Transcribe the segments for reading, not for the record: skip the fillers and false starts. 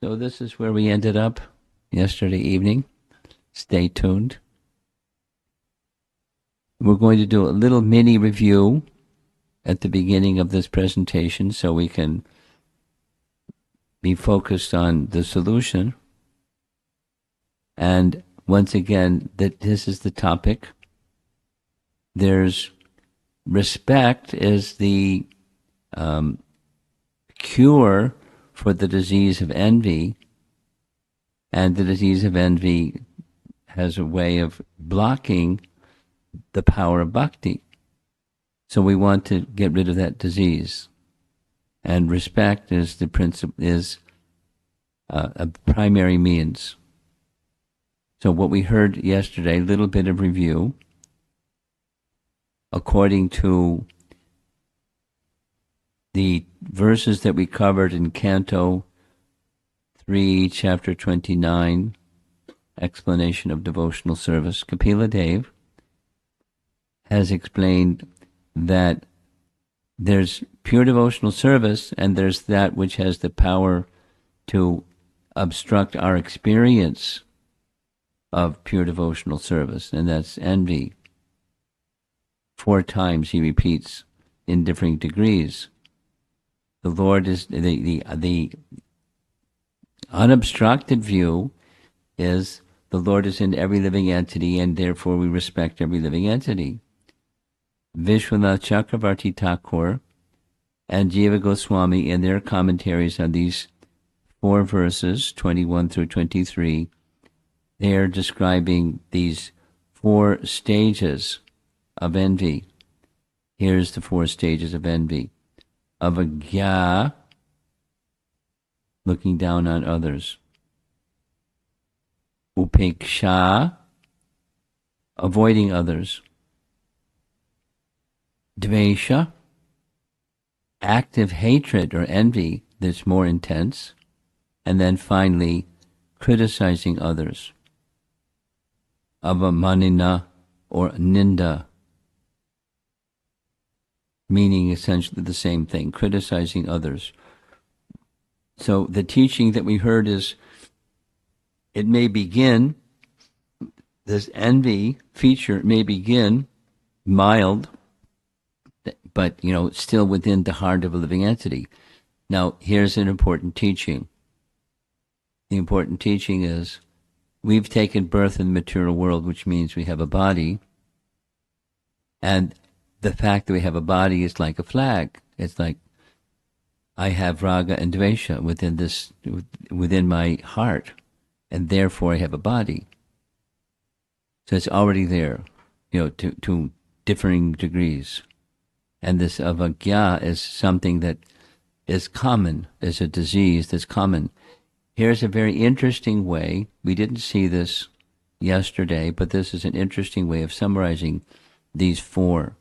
So this is where we ended up yesterday evening. Stay tuned. We're going to do a little mini review at the beginning of this presentation so we can be focused on the solution. And once again, this is the topic. There's respect is the cure for the disease of envy, and the disease of envy has a way of blocking the power of bhakti. So we want to get rid of that disease, and respect is the principle, is a primary means. So what we heard yesterday, a little bit of review, according to the verses that we covered in Canto 3, Chapter 29, Explanation of Devotional Service, Kapila Dev has explained that there's pure devotional service and there's that which has the power to obstruct our experience of pure devotional service, and that's envy. 4 times he repeats in differing degrees. The Lord is the unobstructed view is the Lord is in every living entity, and therefore we respect every living entity. Vishwanath Chakravarti Thakur and Jiva Goswami, in their commentaries on these 4 verses, 21 through 23, they are describing these 4 stages of envy. Here's the 4 stages of envy. Avagya, looking down on others. Upeksha, avoiding others. Dvesha, active hatred or envy that's more intense. And then finally, criticizing others. Avamanina, or ninda, meaning essentially the same thing, criticizing others. So the teaching that we heard is, it may begin, this envy feature may begin mild, but still within the heart of a living entity. Now, here's an important teaching. The important teaching is, we've taken birth in the material world, which means we have a body, and the fact that we have a body is like a flag. It's like I have raga and dvesha within my heart, and therefore I have a body. So it's already there, to differing degrees. And this avagya is something that is common, is a disease that's common. Here's a very interesting way. We didn't see this yesterday, but this is an interesting way of summarizing these 4.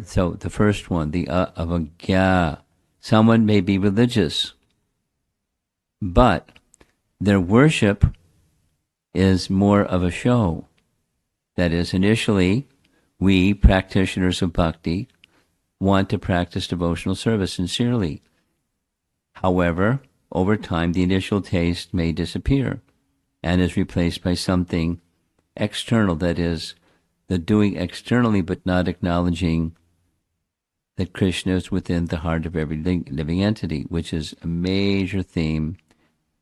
So the first one, the avagya. Someone may be religious, but their worship is more of a show. That is, initially, we, practitioners of bhakti, want to practice devotional service sincerely. However, over time, the initial taste may disappear and is replaced by something external, that is, the doing externally but not acknowledging that Krishna is within the heart of every living entity, which is a major theme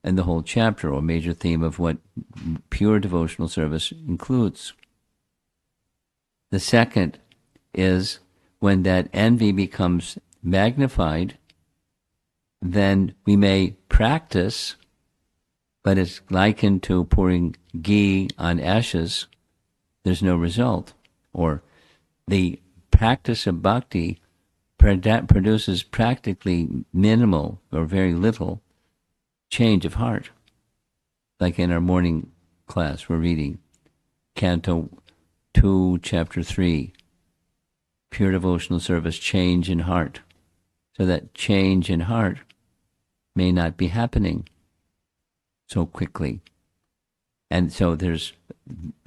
in the whole chapter, or a major theme of what pure devotional service includes. The second is when that envy becomes magnified, then we may practice, but it's likened to pouring ghee on ashes. There's no result. Or the practice of bhakti produces practically minimal or very little change of heart. Like in our morning class, we're reading Canto 2, Chapter 3, Pure Devotional Service, Change in Heart. So that change in heart may not be happening so quickly. And so there's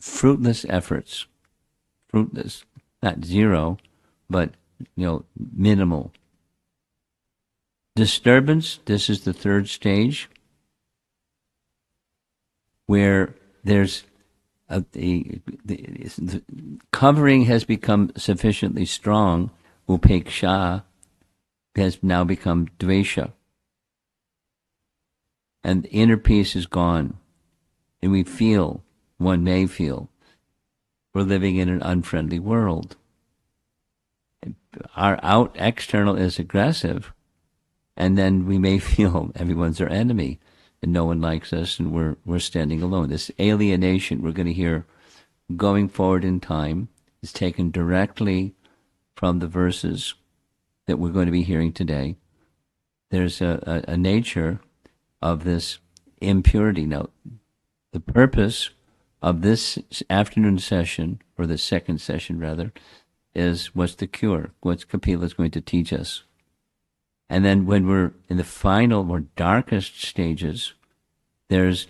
fruitless efforts. Fruitless, not zero, but minimal. disturbance, this is the third stage, where there's the covering has become sufficiently strong. Upeksha has now become dvesha. And the inner peace is gone. And we feel, one may feel, we're living in an unfriendly world. Our external is aggressive, and then we may feel everyone's our enemy, and no one likes us, and we're standing alone. This alienation we're going to hear going forward in time is taken directly from the verses that we're going to be hearing today. There's a nature of this impurity. Now, the purpose of this afternoon session, or the second session rather, is what's the cure? What's Kapila is going to teach us? And then when we're in the final or darkest stages, there's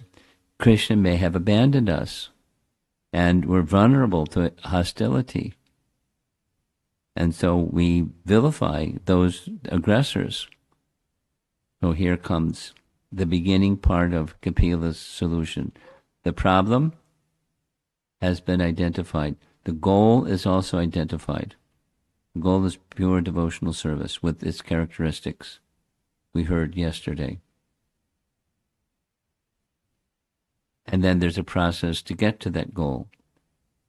Krishna may have abandoned us, and we're vulnerable to hostility. And so we vilify those aggressors. So here comes the beginning part of Kapila's solution. The problem has been identified. The goal is also identified. The goal is pure devotional service with its characteristics we heard yesterday. And then there's a process to get to that goal.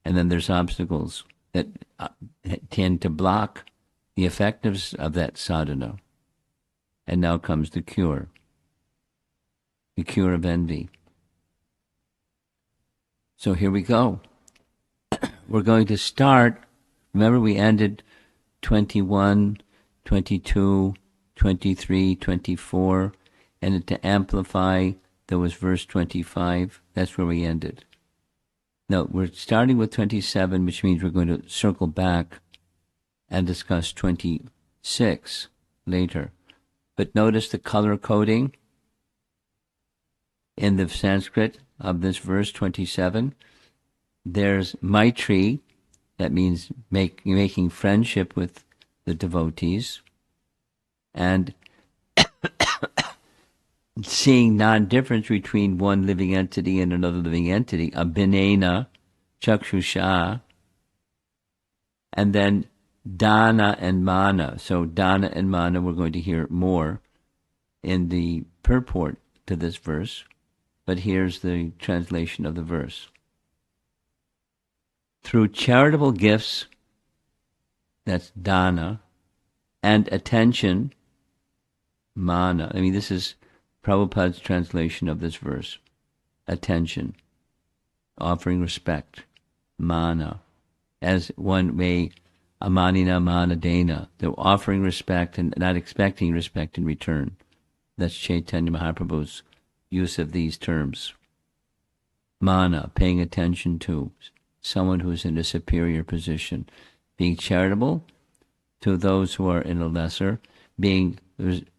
And then there's obstacles that tend to block the effectiveness of that sadhana. And now comes the cure of envy. So here we go. We're going to start, remember we ended 21, 22, 23, 24, and to amplify, there was verse 25. That's where we ended. Now, we're starting with 27, which means we're going to circle back and discuss 26 later. But notice the color coding in the Sanskrit of this verse 27. There's Maitri, that means making friendship with the devotees, and seeing non-difference between one living entity and another living entity, abhinena, chakshusha, and then dana and mana. So dana and mana we're going to hear more in the purport to this verse, but here's the translation of the verse. Through charitable gifts, that's dana, and attention, mana. I mean, this is Prabhupada's translation of this verse. Attention, offering respect, mana, as one may, amanina mana dena, they're offering respect and not expecting respect in return. That's Chaitanya Mahaprabhu's use of these terms. Mana, paying attention to someone who's in a superior position, being charitable to those who are in a lesser, being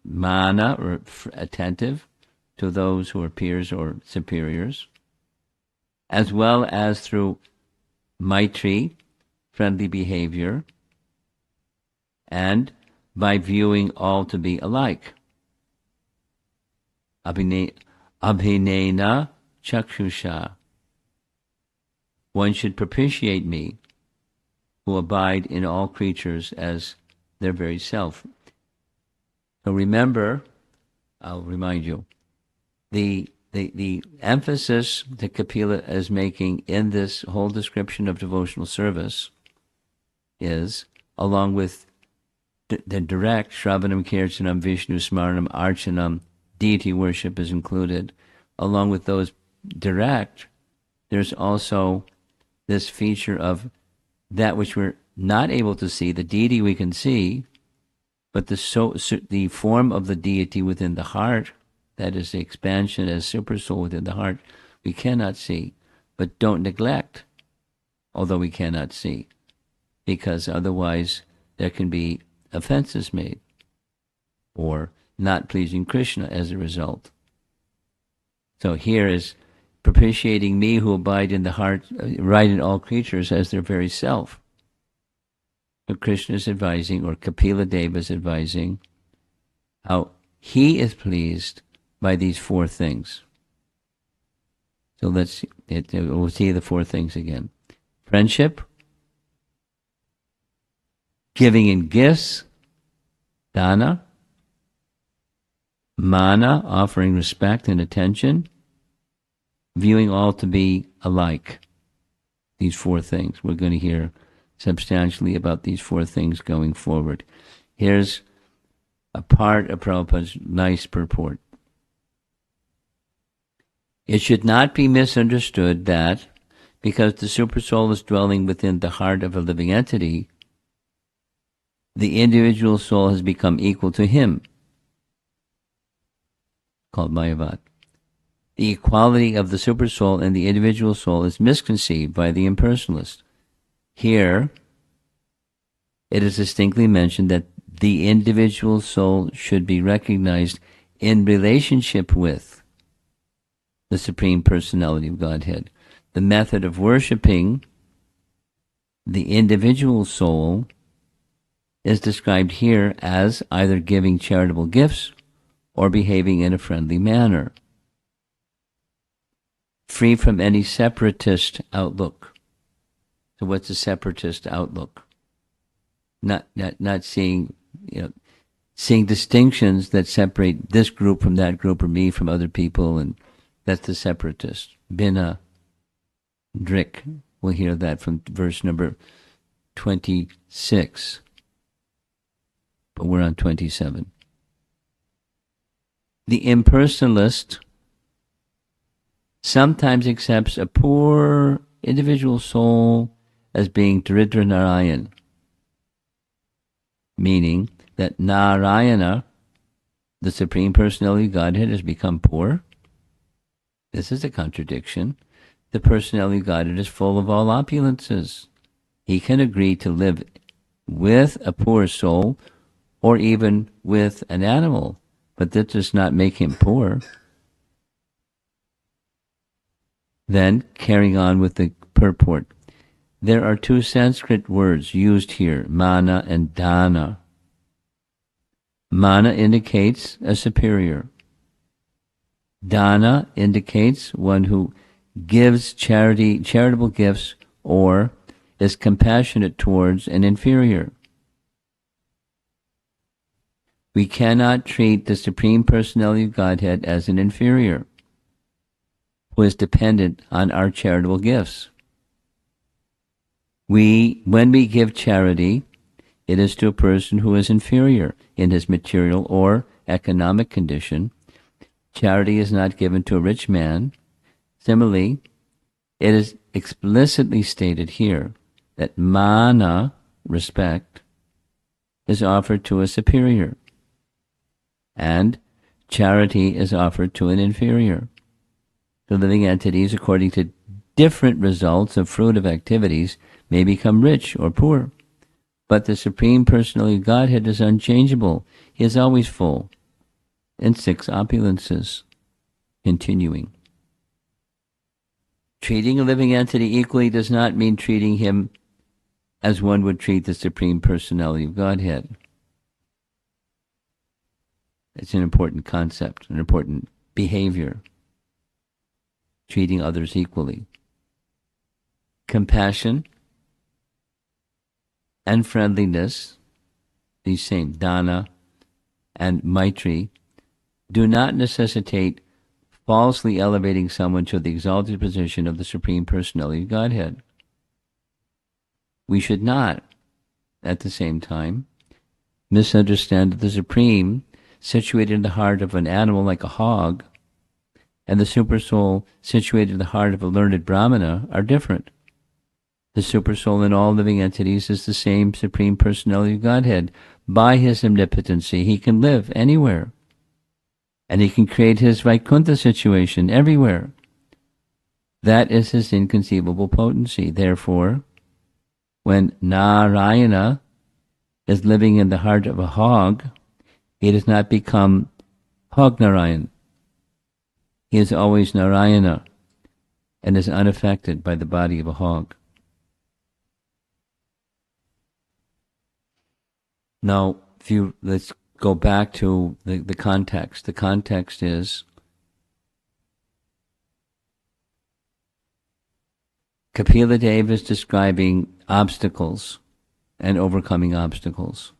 mana, or attentive to those who are peers or superiors, as well as through maitri, friendly behavior, and by viewing all to be alike. Abhinena chakshusha. One should propitiate me, who abide in all creatures as their very self. So remember, I'll remind you, the emphasis that Kapila is making in this whole description of devotional service is, along with the direct Shravanam, Kirtanam, Vishnu Smaranam, Archanam, deity worship is included, along with those direct, there's also this feature of that which we're not able to see, the deity we can see, but the form of the deity within the heart, that is the expansion as supersoul within the heart, we cannot see. But don't neglect, although we cannot see, because otherwise there can be offenses made, or not pleasing Krishna as a result. So here is propitiating me who abide in the heart, right in all creatures as their very self. So Krishna is advising, or Kapila Deva is advising, how He is pleased by these four things. So we'll see the four things again. Friendship, giving in gifts, dana, mana, offering respect and attention, viewing all to be alike. These four things. We're going to hear substantially about these four things going forward. Here's a part of Prabhupada's nice purport. It should not be misunderstood that because the Supersoul is dwelling within the heart of a living entity, the individual soul has become equal to him, called Mayavad. The equality of the Supersoul and the individual soul is misconceived by the impersonalist. Here, it is distinctly mentioned that the individual soul should be recognized in relationship with the Supreme Personality of Godhead. The method of worshiping the individual soul is described here as either giving charitable gifts or behaving in a friendly manner, free from any separatist outlook. So what's a separatist outlook? Not seeing, seeing distinctions that separate this group from that group or me from other people, and that's the separatist. Bina Drick. We'll hear that from verse number 26. But we're on 27. The impersonalist sometimes accepts a poor individual soul as being Daridra Narayan, meaning that Narayana, the Supreme Personality of Godhead, has become poor. This is a contradiction. The Personality of Godhead is full of all opulences. He can agree to live with a poor soul or even with an animal, but that does not make him poor. Then, carrying on with the purport, there are two Sanskrit words used here, mana and dana. Mana indicates a superior. Dana indicates one who gives charitable gifts, or is compassionate towards an inferior. We cannot treat the Supreme Personality of Godhead as an inferior who is dependent on our charitable gifts. When we give charity, it is to a person who is inferior in his material or economic condition. Charity is not given to a rich man. Similarly, it is explicitly stated here that mana, respect, is offered to a superior, and charity is offered to an inferior. The living entities, according to different results of fruitive activities, may become rich or poor. But the Supreme Personality of Godhead is unchangeable. He is always full in six opulences. Continuing. Treating a living entity equally does not mean treating him as one would treat the Supreme Personality of Godhead. It's an important concept, an important behavior. Treating others equally. Compassion and friendliness, these same dana and maitri, do not necessitate falsely elevating someone to the exalted position of the Supreme Personality of Godhead. We should not, at the same time, misunderstand that the Supreme, situated in the heart of an animal like a hog, and the Supersoul, situated in the heart of a learned Brahmana, are different. The Supersoul in all living entities is the same Supreme Personality of Godhead. By his omnipotency, he can live anywhere, and he can create his Vaikuntha situation everywhere. That is his inconceivable potency. Therefore, when Narayana is living in the heart of a hog, he does not become Hog Narayan. He is always Narayana and is unaffected by the body of a hog. Now, let's go back to the context. The context is Kapila Deva is describing obstacles and overcoming obstacles.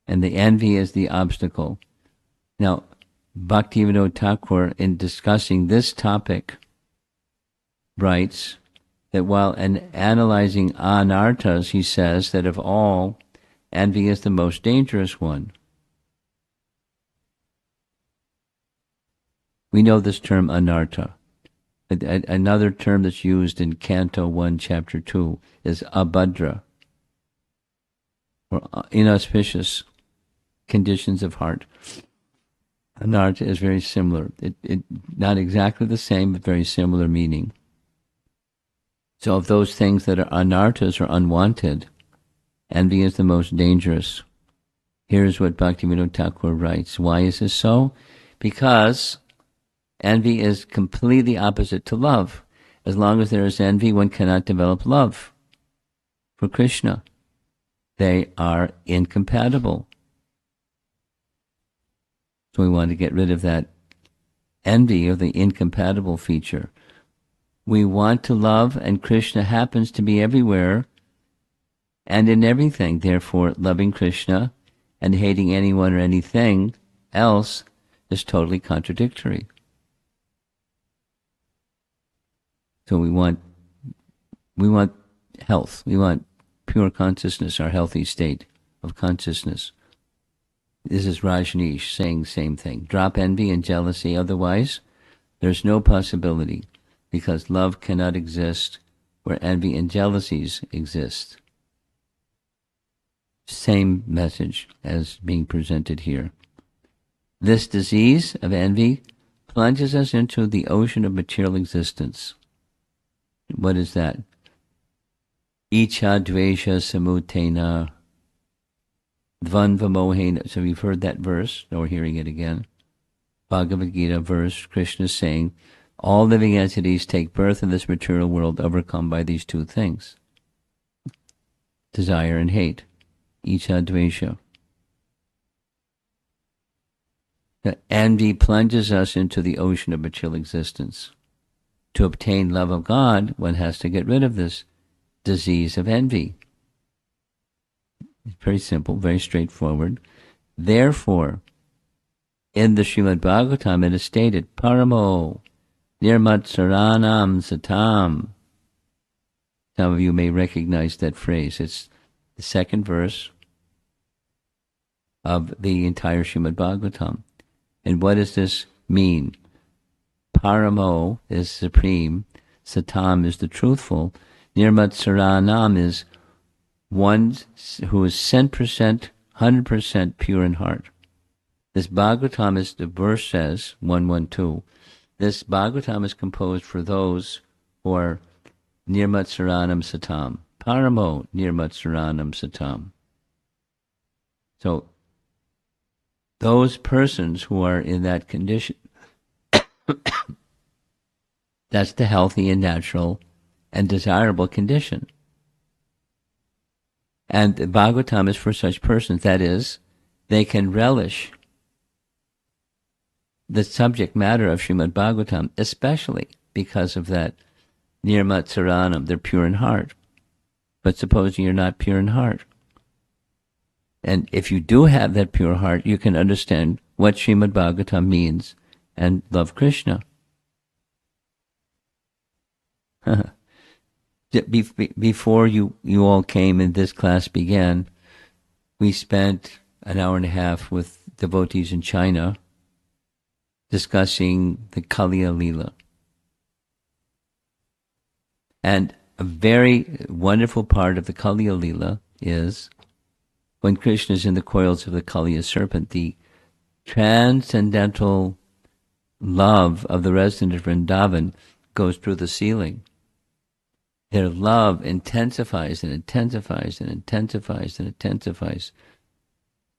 And the envy is the obstacle. Now, Bhaktivinoda Thakur, in discussing this topic, writes that while analyzing anartas, he says that of all, envy is the most dangerous one. We know this term anarta. Another term that's used in Canto 1, Chapter 2 is abhadra, or inauspicious conditions of heart. Anarta is very similar. Not exactly the same, but very similar meaning. So of those things that are anartas or unwanted, envy is the most dangerous. Here's what Bhaktivinoda Thakur writes. Why is this so? Because envy is completely opposite to love. As long as there is envy, one cannot develop love for Krishna. They are incompatible. So we want to get rid of that envy, or the incompatible feature. We want to love, and Krishna happens to be everywhere and in everything. Therefore, loving Krishna and hating anyone or anything else is totally contradictory. So we want health. We want pure consciousness, our healthy state of consciousness. This is Rajneesh saying the same thing. Drop envy and jealousy, otherwise there's no possibility, because love cannot exist where envy and jealousies exist. Same message as being presented here. This disease of envy plunges us into the ocean of material existence. What is that? Icha dvesha samutena dvanva mohena. So we've heard that verse, now we're hearing it again. Bhagavad Gita verse, Krishna is saying, all living entities take birth in this material world overcome by these two things. Desire and hate. Icha dvesha. The envy plunges us into the ocean of material existence. To obtain love of God, one has to get rid of this disease of envy. It's very simple, very straightforward. Therefore, in the Srimad Bhagavatam, it is stated, Paramo Nirmatsaranam Satam. Some of you may recognize that phrase. It's the second verse of the entire Srimad Bhagavatam. And what does this mean? Paramo is supreme, Satam is the truthful, Nirmatsaranam is one who is 100%, 100% pure in heart. This Bhagavatam, is, the verse says, 112, this Bhagavatam is composed for those who are Nirmatsaranam Satam. Paramo Nirmatsaranam Satam. So, those persons who are in that condition, that's the healthy and natural and desirable condition. And the Bhagavatam is for such persons. That is, they can relish the subject matter of Srimad Bhagavatam, especially because of that Nirmatsaranam. They're pure in heart. But supposing you're not pure in heart, and if you do have that pure heart, you can understand what Srimad Bhagavatam means and love Krishna. Before you all came and this class began, we spent an hour and a half with devotees in China discussing the Kaliya Leela. And a very wonderful part of the Kaliya Leela is when Krishna is in the coils of the Kaliya serpent, the transcendental love of the resident of Vrindavan goes through the ceiling. Their love intensifies and intensifies and intensifies and intensifies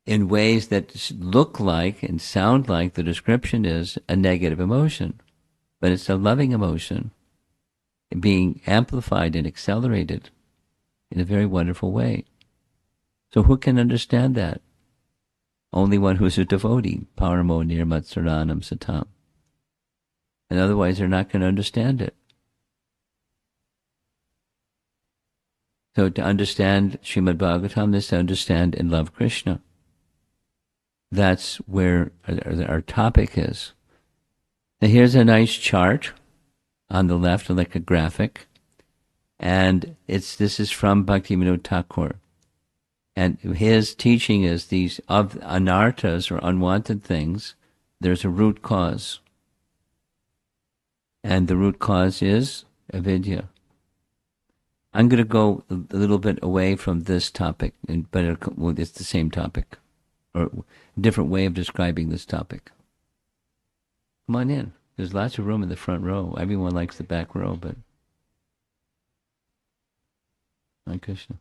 in ways that look like and sound like the description is a negative emotion. But it's a loving emotion being amplified and accelerated in a very wonderful way. So who can understand that? Only one who's a devotee, paramo nirmatsaranam satam. And otherwise they're not going to understand it. So to understand Srimad Bhagavatam is to understand and love Krishna. That's where our topic is. Now here's a nice chart on the left, like a graphic. And this is from Bhaktivinoda Thakur. And his teaching is these of anartas, or unwanted things, there's a root cause. And the root cause is avidya. I'm going to go a little bit away from this topic, but it's the same topic, or a different way of describing this topic. Come on in. There's lots of room in the front row. Everyone likes the back row, but... Hare Krishna.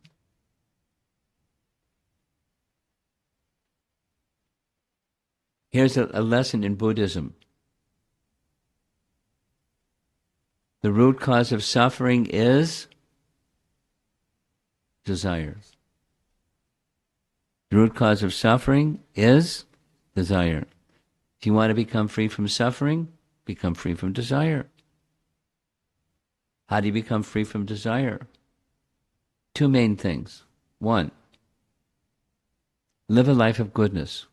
Here's a lesson in Buddhism. The root cause of suffering is desire. The root cause of suffering is desire. If you want to become free from suffering, become free from desire. How do you become free from desire? Two main things. One, live a life of goodness,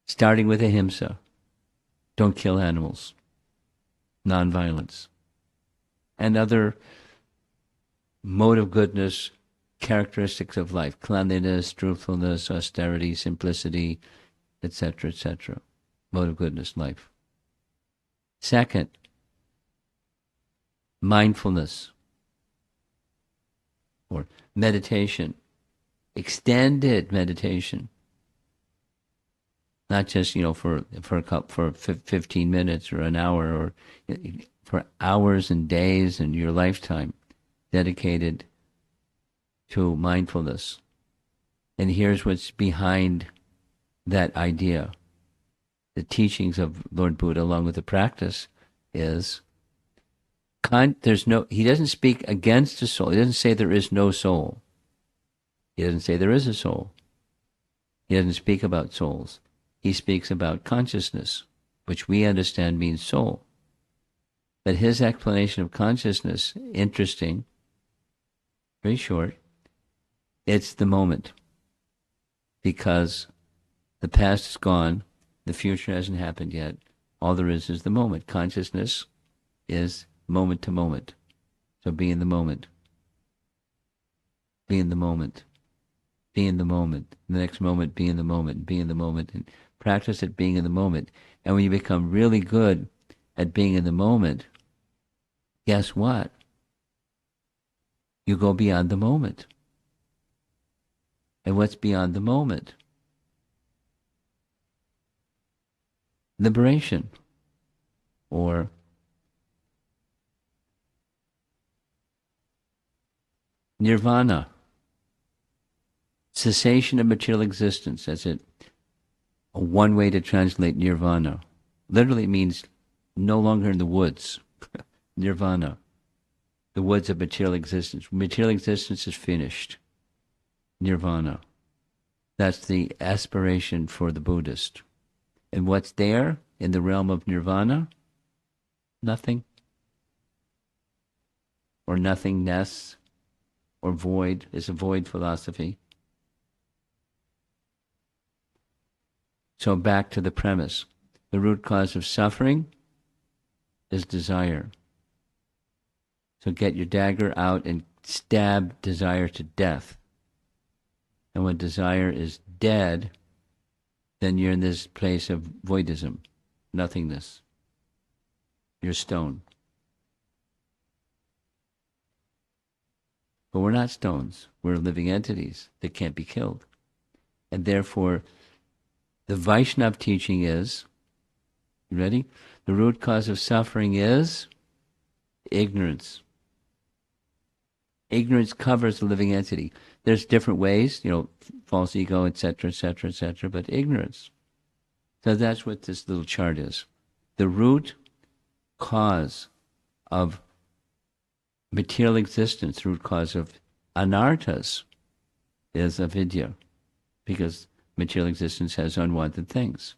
starting with ahimsa. Don't kill animals. Nonviolence. And other mode of goodness, characteristics of life, cleanliness, truthfulness, austerity, simplicity, etc., etc. Mode of goodness, life. Second, mindfulness or meditation, extended meditation. Not just, for 15 minutes or an hour, or for hours and days in your lifetime dedicated to mindfulness. And here's what's behind that idea. The teachings of Lord Buddha, along with the practice, is he doesn't speak against the soul. He doesn't say there is no soul. He doesn't say there is a soul. He doesn't speak about souls. He speaks about consciousness, which we understand means soul. But his explanation of consciousness, interesting, very short. It's the moment. Because the past is gone, the future hasn't happened yet. All there is the moment. Consciousness is moment to moment. So be in the moment. Be in the moment. Be in the moment. The next moment, be in the moment. Be in the moment. And practice at being in the moment. And when you become really good at being in the moment, guess what? You go beyond the moment. And what's beyond the moment? Liberation. Or nirvana. Cessation of material existence. That's it. One way to translate nirvana. Literally means no longer in the woods. Nirvana. The woods of material existence. Material existence is finished. Nirvana. That's the aspiration for the Buddhist. And what's there in the realm of nirvana? Nothing. Or nothingness. Or void. Is a void philosophy. So back to the premise. The root cause of suffering is desire. So get your dagger out and stab desire to death. And when desire is dead, then you're in this place of voidism, nothingness. You're stone. But we're not stones. We're living entities that can't be killed. And therefore, the Vaishnava teaching is, you ready? The root cause of suffering is ignorance. Ignorance covers the living entity. There's different ways, false ego, etc., etc., etc., but ignorance. So that's what this little chart is. The root cause of material existence, the root cause of anartas, is avidya. because material existence has unwanted things.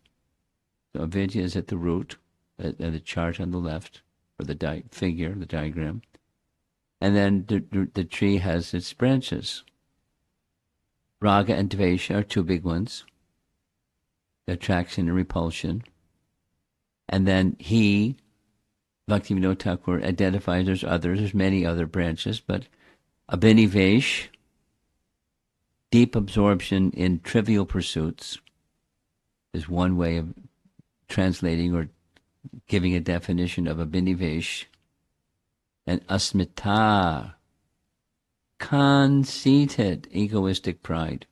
So avidya is at the root, at the chart on the left, or the the diagram. And then the tree has its branches. Raga and Dvesha are two big ones. Attraction and repulsion. And then he, Bhaktivinoda Thakur, identifies there's many other branches, but abhinivesh, deep absorption in trivial pursuits, is one way of translating or giving a definition of abhinivesh. And asmita, conceited, egoistic pride.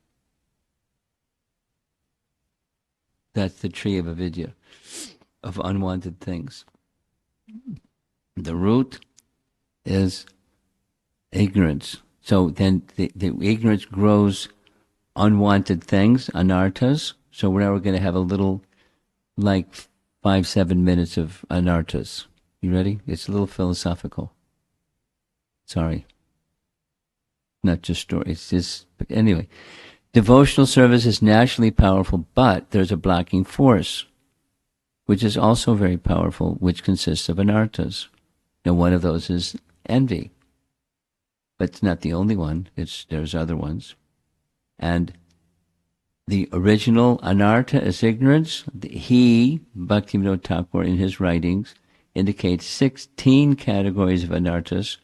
That's the tree of avidya, of unwanted things. The root is ignorance. So then the ignorance grows unwanted things, anartas. So now we're going to have a little, like 5-7 minutes of anartas. You ready? It's a little philosophical. Sorry. Not just story. It's just, anyway. Devotional service is naturally powerful, but there's a blocking force, which is also very powerful, which consists of anartas. Now, one of those is envy. But it's not the only one. There's other ones. And the original anartha is ignorance. He, Bhaktivinoda Thakur, in his writings, indicates 16 categories of anarthas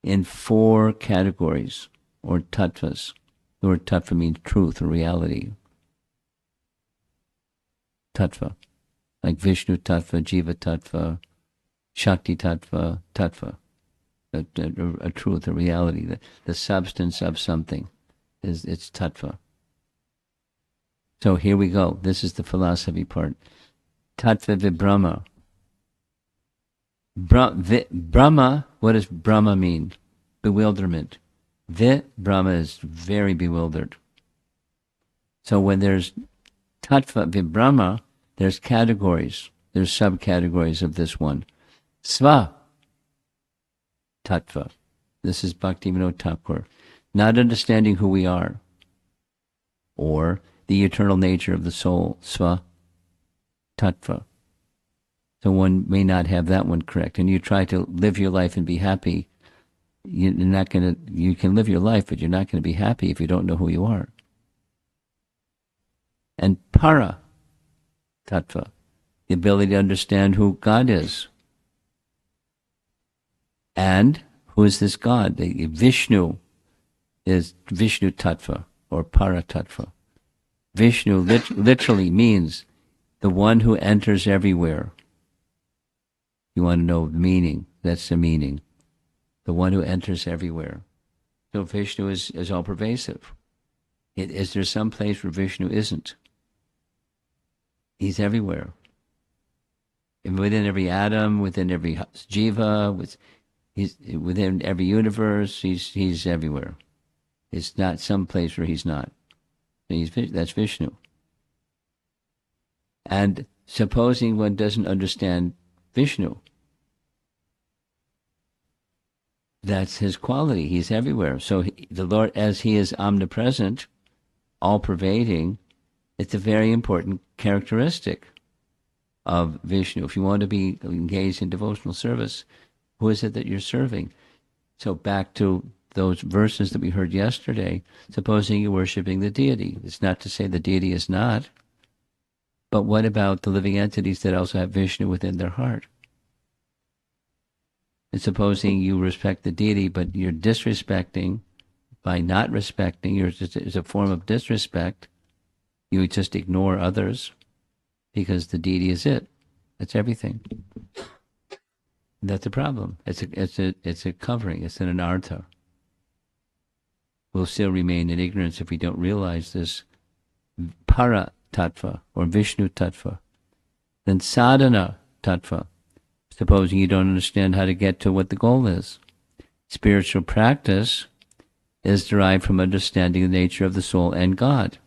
in 4 categories, or tattvas. The word tattva means truth or reality. Tattva. Like Vishnu tattva, Jiva tattva, Shakti tattva, tattva. A truth, a reality, the substance of something. It's tattva. So here we go. This is the philosophy part. Tattva vibrahma. Brahma, what does Brahma mean? Bewilderment. Brahma is very bewildered. So when there's tattva vibrahma, there's categories. There's subcategories of this one. Sva tattva. This is Bhaktivinoda Thakur. Not understanding who we are, or the eternal nature of the soul. Sva tattva. So one may not have that one correct. And you try to live your life and be happy. You can live your life, but you're not going to be happy if you don't know who you are. And para tattva, the ability to understand who God is. And who is this God? The Vishnu is Vishnu tattva, or para tattva. Vishnu literally means the one who enters everywhere. You want to know the meaning? That's the meaning. The one who enters everywhere. So Vishnu is all pervasive. Is there some place where Vishnu isn't? He's everywhere. And within every atom, within every jiva, within every universe, he's everywhere. It's not some place where he's not. That's Vishnu. And supposing one doesn't understand Vishnu, that's his quality. He's everywhere. So the Lord, as he is omnipresent, all-pervading, it's a very important characteristic of Vishnu. If you want to be engaged in devotional service, who is it that you're serving? So back to those verses that we heard yesterday, supposing you're worshiping the deity. It's not to say the deity is not, but what about the living entities that also have Vishnu within their heart? And supposing you respect the deity, but you're disrespecting, by not respecting, it's a form of disrespect. You would just ignore others because the deity is it. That's everything. That's a problem. It's a covering. It's an anartha. We'll still remain in ignorance if we don't realize this para tattva or Vishnu tattva. Then sadhana tattva. Supposing you don't understand how to get to what the goal is. Spiritual practice is derived from understanding the nature of the soul and God.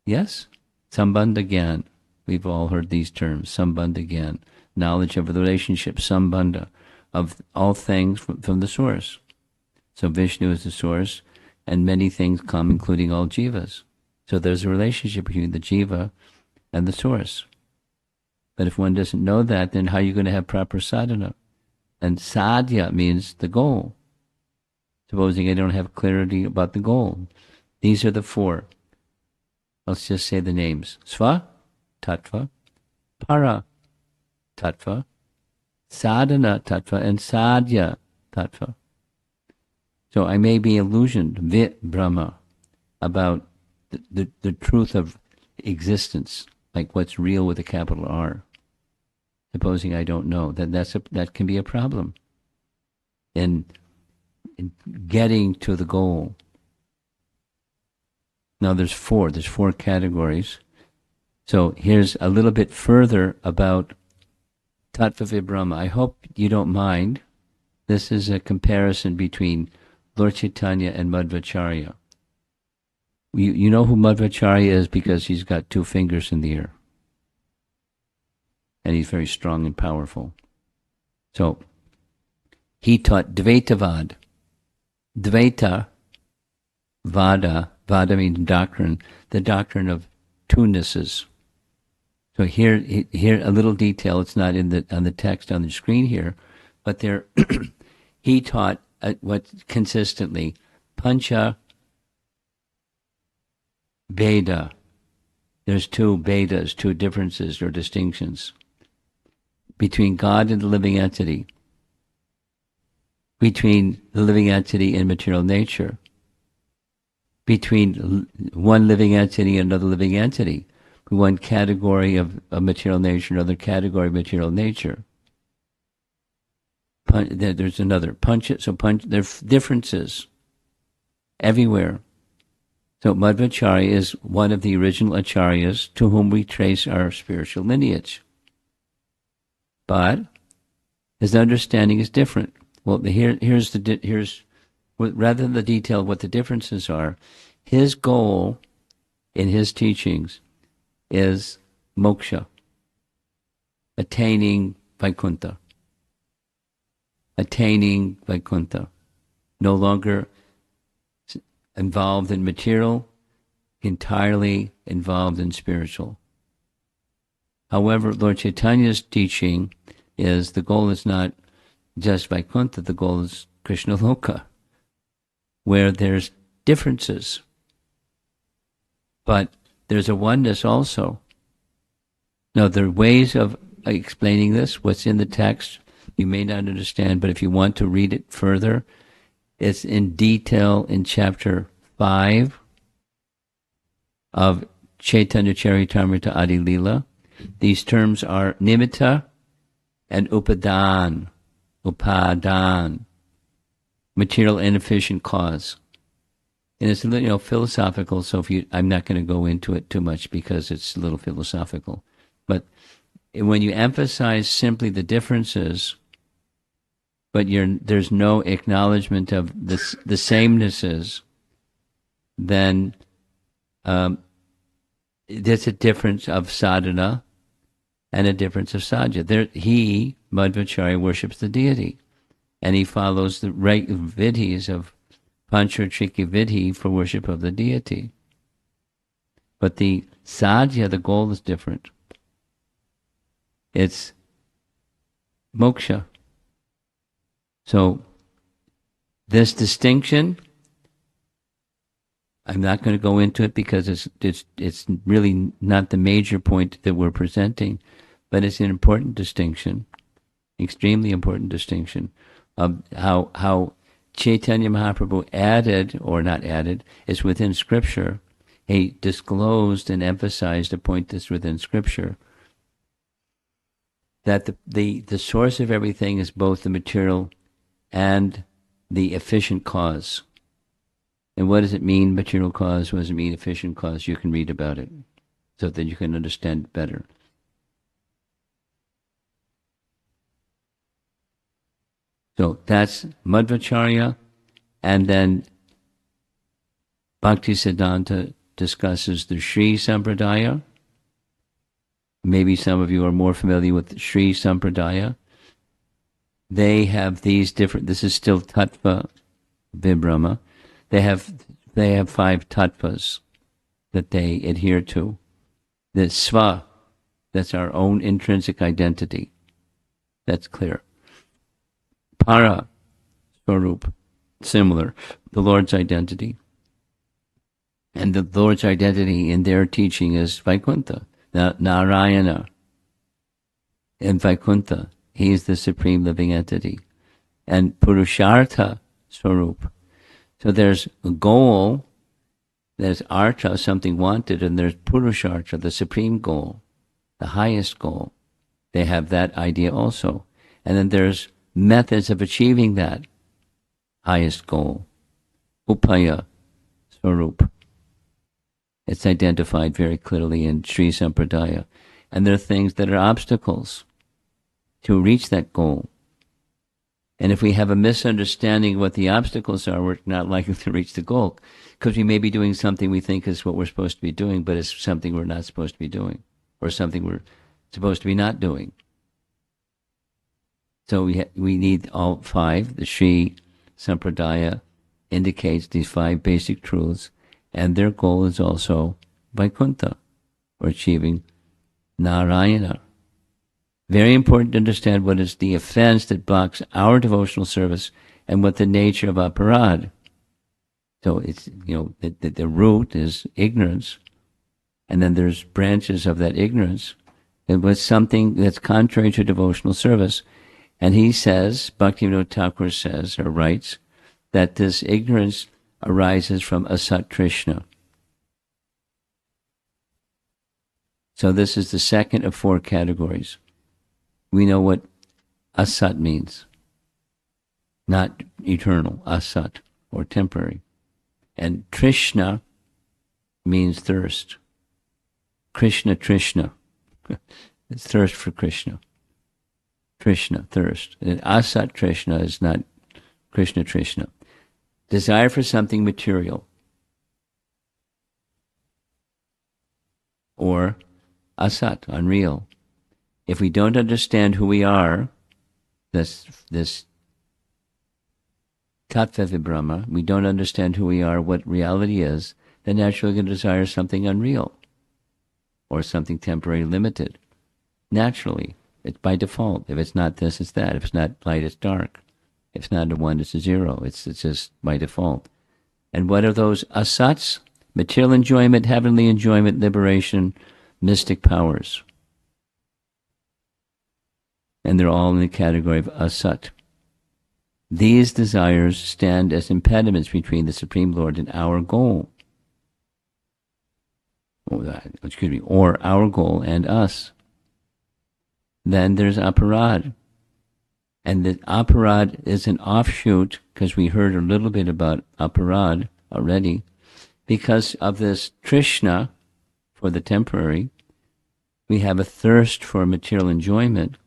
Yes? Sambandha Gyan. We've all heard these terms. Sambandha Gyan. Knowledge of the relationship, sambandha, of all things from the source. So Vishnu is the source, and many things come, including all jivas. So there's a relationship between the jiva and the source. But if one doesn't know that, then how are you going to have proper sadhana? And sadhya means the goal. Supposing I don't have clarity about the goal. These are the four. Let's just say the names. Sva, tattva, para, tattva, sadhana tattva, and sadhya tattva. So I may be illusioned, vit Brahma, about the truth of existence, like what's real with a capital R. Supposing I don't know, then that can be a problem in getting to the goal. Now there's four categories. So here's a little bit further about Tattva Brahma. I hope you don't mind. This is a comparison between Lord Chaitanya and Madhvacharya. You know who Madhvacharya is because he's got two fingers in the air. And he's very strong and powerful. So he taught Dvaitavad. Dvaita, Vada means doctrine, the doctrine of two-nesses. So here a little detail. It's not on the text on the screen here, but there he taught what consistently Pancha Bheda. There's two Bhedas, two differences or distinctions between God and the living entity, between the living entity and material nature, between one living entity and another living entity, one category of material nature, another category of material nature. There's another. There are differences everywhere. So Madhvacharya is one of the original acharyas to whom we trace our spiritual lineage. But his understanding is different. Well, here's rather than the detail of what the differences are, his goal in his teachings is moksha, attaining Vaikuntha. No longer involved in material, entirely involved in spiritual. However, Lord Chaitanya's teaching is the goal is not just Vaikuntha, the goal is Krishna Loka, where there's differences. But there's a oneness also. Now, there are ways of explaining this. What's in the text, you may not understand, but if you want to read it further, it's in detail in chapter 5 of Chaitanya Charitamrita Adi Lila. These terms are nimitta and upadan, material inefficient cause. And it's a little, philosophical, so I'm not going to go into it too much because it's a little philosophical. But when you emphasize simply the differences, but there's no acknowledgement of the samenesses, then there's a difference of sadhana and a difference of sadhya. Madhvacharya, worships the deity, and he follows the vidhis of Panchatriki Vidhi for worship of the deity. But the sadhya, the goal is different. It's moksha. So this distinction, I'm not going to go into it because it's really not the major point that we're presenting, but it's an important distinction, extremely important distinction of how Chaitanya Mahaprabhu added, or not added, is within Scripture. He disclosed and emphasized a point that's within Scripture, that the source of everything is both the material and the efficient cause. And what does it mean, material cause? What does it mean, efficient cause? You can read about it so that you can understand it better. So that's Madhvacharya, and then Bhaktisiddhanta discusses the Sri Sampradaya. Maybe some of you are more familiar with Sri Sampradaya. They have these different, this is still Tattva Vibrahma. They have they have 5 tattvas that they adhere to. The sva, that's our own intrinsic identity. That's clear. Para, swarup, similar. The Lord's identity. And the Lord's identity in their teaching is Vaikuntha, Narayana. In Vaikuntha, he is the supreme living entity. And Purushartha, swarup. So there's a goal, there's artha, something wanted, and there's Purushartha, the supreme goal, the highest goal. They have that idea also. And then there's methods of achieving that highest goal. Upaya, swarup. It's identified very clearly in Sri Sampradaya. And there are things that are obstacles to reach that goal. And if we have a misunderstanding of what the obstacles are, we're not likely to reach the goal. Because we may be doing something we think is what we're supposed to be doing, but it's something we're not supposed to be doing. Or something we're supposed to be not doing. So we need all 5. The Sri Sampradaya indicates these 5 basic truths. And their goal is also Vaikuntha, or achieving Narayana. Very important to understand what is the offense that blocks our devotional service and what the nature of aparadha. So it's, the root is ignorance, and then there's branches of that ignorance. It was something that's contrary to devotional service. And he says, Bhaktivinoda Thakur says, or writes, that this ignorance arises from Asat Krishna. So this is the second of 4 categories. We know what Asat means. Not eternal, Asat, or temporary. And Trishna means thirst. Krishna, Trishna. It's thirst for Krishna. Trishna, thirst. And Asat Trishna is not Krishna, Trishna. Desire for something material. Or asat, unreal. If we don't understand who we are, this tattva vibrahma, we don't understand who we are, what reality is, then naturally we're going to desire something unreal. Or something temporary, limited. Naturally. It's by default. If it's not this, it's that. If it's not light, it's dark. If it's not a 1, it's a 0. It's just by default. And what are those asats? Material enjoyment, heavenly enjoyment, liberation, mystic powers. And they're all in the category of asat. These desires stand as impediments between the Supreme Lord and our goal. Or our goal and us. Then there's aparadha. And the aparadha is an offshoot, because we heard a little bit about aparadha already, because of this Trishna for the temporary. We have a thirst for material enjoyment.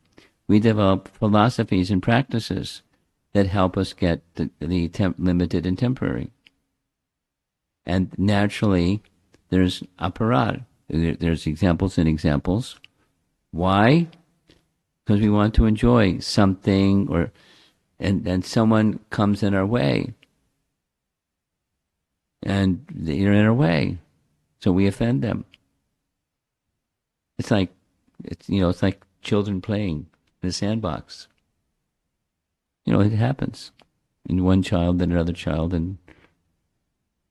We develop philosophies and practices that help us get the limited and temporary. And naturally, there's aparadha. There's examples and examples. Why? Because we want to enjoy something, and someone comes in our way, and they're in our way, so we offend them. It's like children playing in a sandbox. It happens. In one child and another child, and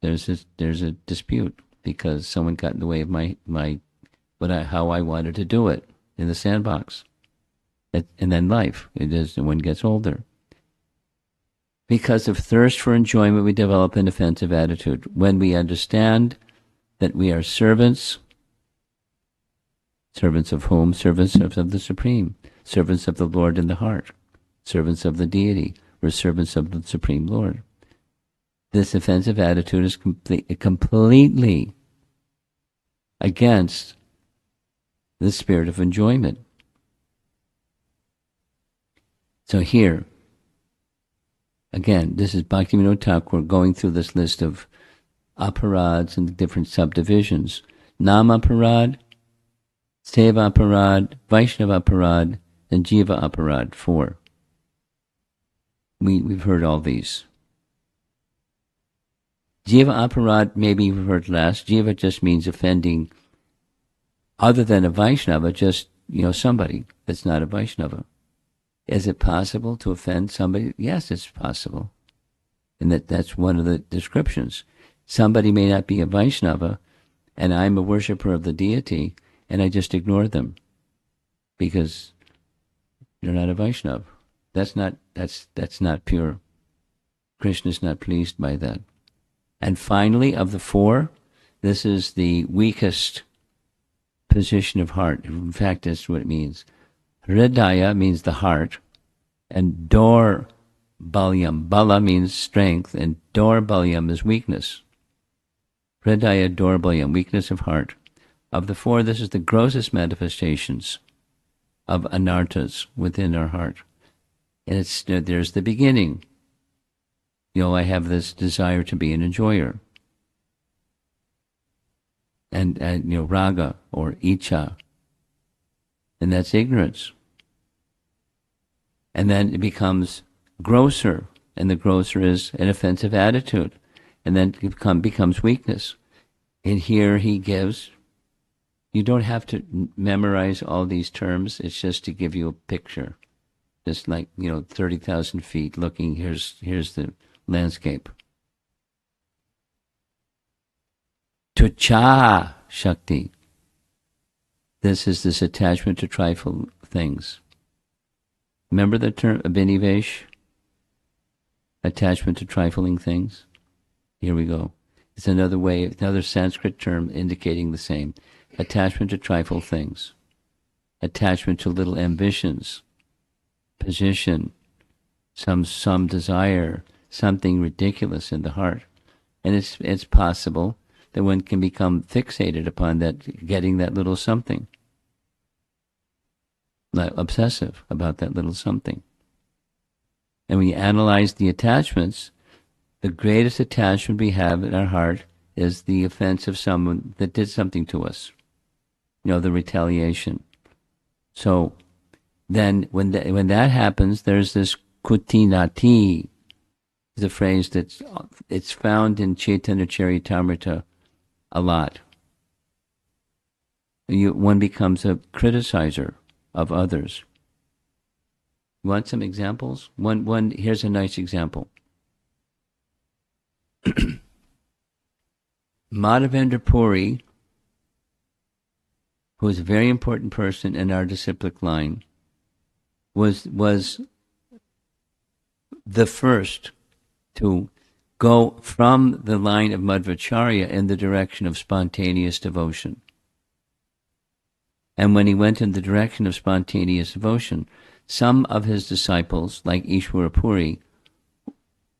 there's a dispute because someone got in the way of how I wanted to do it in the sandbox. And then life, it is when one gets older. Because of thirst for enjoyment, we develop an offensive attitude. When we understand that we are servants of whom? Servants of the Supreme, servants of the Lord in the heart, servants of the deity, we're servants of the Supreme Lord. This offensive attitude is completely against the spirit of enjoyment. So here, again, this is Bhaktivinoda Thakur going through this list of aparadhas and the different subdivisions. Nama aparadha, Seva aparadha, Vaishnava aparadha, and Jiva aparadha, 4. We've heard all these. Jiva aparadha, maybe you've heard last. Jiva just means offending other than a Vaishnava, just, somebody that's not a Vaishnava. Is it possible to offend somebody? Yes, it's possible. And that's one of the descriptions. Somebody may not be a Vaishnava, and I'm a worshiper of the deity, and I just ignore them because you're not a Vaishnava. That's not pure. Krishna's not pleased by that. And finally, of the four, this is the weakest position of heart. In fact, that's what it means. Hridaya means the heart, and Dor Balyam. Bala means strength, and Dor Balyam is weakness. Hridaya Dor Balyam, weakness of heart. Of the four, this is the grossest manifestations of anartas within our heart. And there's the beginning. I have this desire to be an enjoyer. And raga or icha. And that's ignorance. And then it becomes grosser, and the grosser is an offensive attitude. And then it becomes weakness. And here he gives, you don't have to memorize all these terms, it's just to give you a picture. Just like, 30,000 feet looking, here's the landscape. Tucha Shakti. This is this attachment to trifle things. Remember the term abhinivesh? Attachment to trifling things? Here we go. It's another Sanskrit term indicating the same. Attachment to trifle things. Attachment to little ambitions. Position. Some desire. Something ridiculous in the heart. And it's possible that one can become fixated upon that, getting that little something. Like obsessive about that little something. And when you analyze the attachments, the greatest attachment we have in our heart is the offense of someone that did something to us. The retaliation. So then when that happens, there's this kutinati, the phrase it's found in Chaitanya Charitamrita a lot. One becomes a criticizer of others. You want some examples? Here's a nice example. Madhavendra Puri, who is a very important person in our disciplic line, was the first to go from the line of Madhvacharya in the direction of spontaneous devotion. And when he went in the direction of spontaneous devotion, some of his disciples, like Ishwara Puri,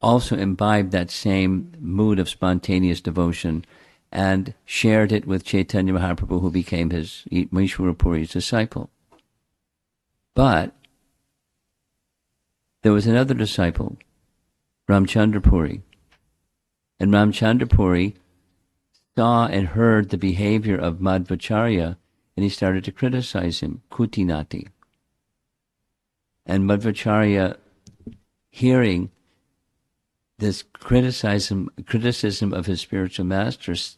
also imbibed that same mood of spontaneous devotion and shared it with Chaitanya Mahaprabhu, who became Ishwara Puri's disciple. But there was another disciple, Ramchandra Puri. And Ramchandra Puri saw and heard the behavior of Madhvacharya, and he started to criticize him, Kutinati. And Madhvacharya, hearing this criticism of his spiritual masters,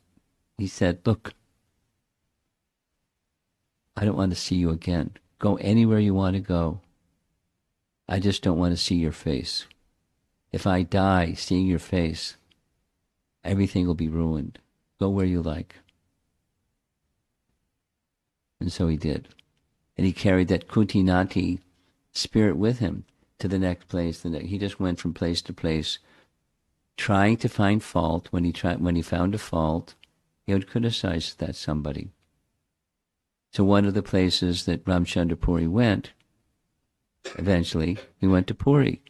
he said, look, I don't want to see you again. Go anywhere you want to go. I just don't want to see your face. If I die seeing your face, everything will be ruined. Go where you like. And so he did. And he carried that Kutinati spirit with him to the next place. He just went from place to place, trying to find fault. When he found a fault, he would criticize that somebody. So one of the places that Ramchandra Puri went, eventually, he went to Puri.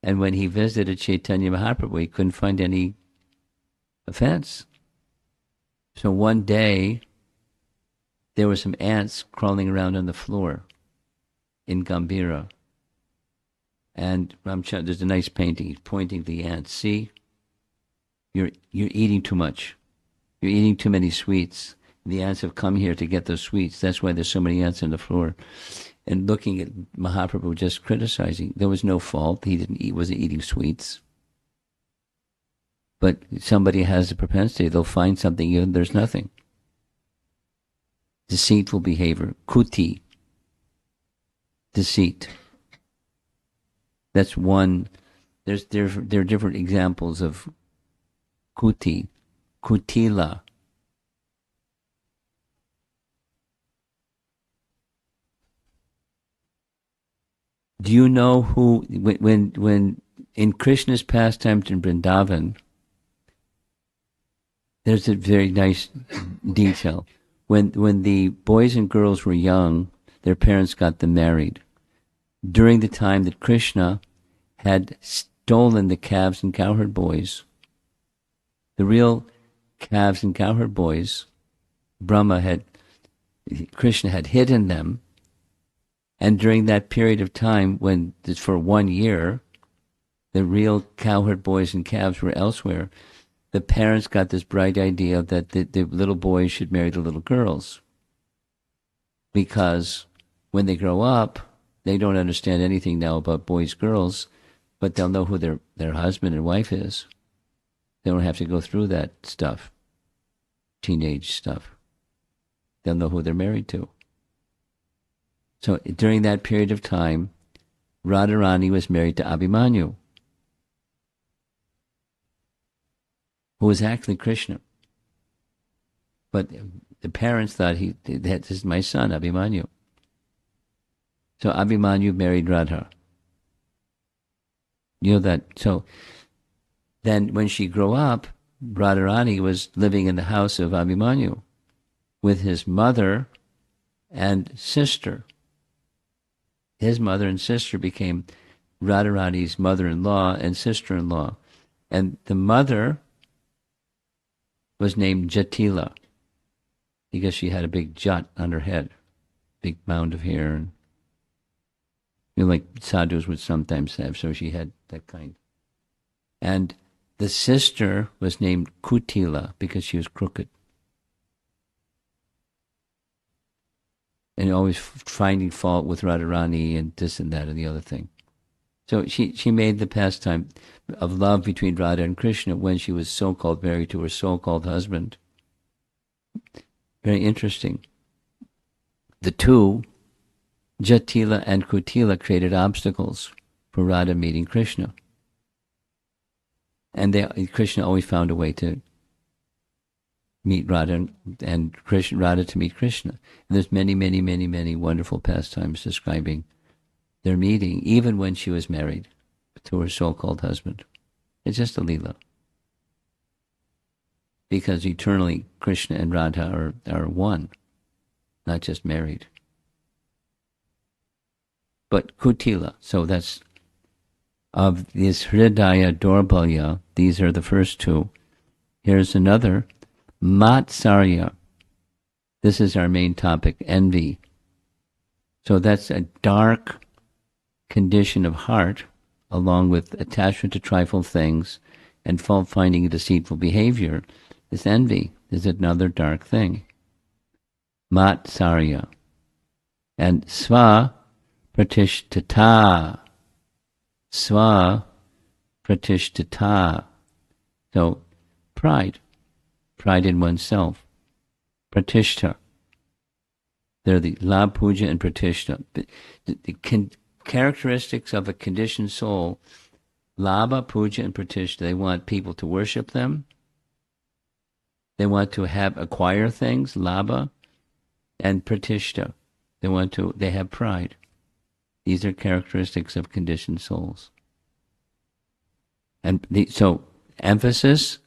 And when he visited Chaitanya Mahaprabhu, he couldn't find any offense. So one day, there were some ants crawling around on the floor in Gambhira. And Ramchandra, there's a nice painting, he's pointing to the ants. See, you're eating too much. You're eating too many sweets. The ants have come here to get those sweets. That's why there's so many ants on the floor. And looking at Mahaprabhu just criticizing, there was no fault. He wasn't eating sweets. But somebody has a propensity, they'll find something even there's nothing. Deceitful behavior, kuti, deceit. That's one. There are different examples of kuti, kutila. Do you know who, when in Krishna's pastimes in Vrindavan, there's a very nice detail. When the boys and girls were young, their parents got them married. During the time that Krishna had stolen the calves and cowherd boys, the real calves and cowherd boys, Krishna had hidden them. And during that period of time, when for 1 year, the real cowherd boys and calves were elsewhere, the parents got this bright idea that the little boys should marry the little girls. Because when they grow up, they don't understand anything now about boys, girls, but they'll know who their husband and wife is. They don't have to go through that stuff, teenage stuff. They'll know who they're married to. So during that period of time, Radharani was married to Abhimanyu, who was actually Krishna. But the parents thought this is my son, Abhimanyu. So Abhimanyu married Radha. You know that. So then when she grew up, Radharani was living in the house of Abhimanyu with his mother and sister. His mother and sister became Radharani's mother-in-law and sister-in-law. And the mother was named Jatila because she had a big jat on her head, big mound of hair. And, like sadhus would sometimes have, so she had that kind. And the sister was named Kutila because she was crooked. And always finding fault with Radharani and this and that and the other thing. So she made the pastime of love between Radha and Krishna when she was so-called married to her so-called husband. Very interesting. The two, Jatila and Kutila, created obstacles for Radha meeting Krishna. And Krishna always found a way to meet Radha and Radha to meet Krishna. And there's many, many, many, many wonderful pastimes describing their meeting, even when she was married to her so-called husband. It's just a Leela. Because eternally Krishna and Radha are one, not just married. But Kutila, so that's of this Hridaya Dorbalya, these are the first two. Here's another, Matsarya. This is our main topic, envy. So that's a dark condition of heart, along with attachment to trifle things and fault-finding and deceitful behavior. This envy is another dark thing. Matsarya. And Sva Pratishtata. Sva Pratishtata. So pride in oneself. Pratishta. They're the Labh, Puja, and Pratishta. The characteristics of a conditioned soul, Labha, Puja, and Pratishta, they want people to worship them. They want to acquire things, Labha, and Pratishta. They have pride. These are characteristics of conditioned souls. And so emphasis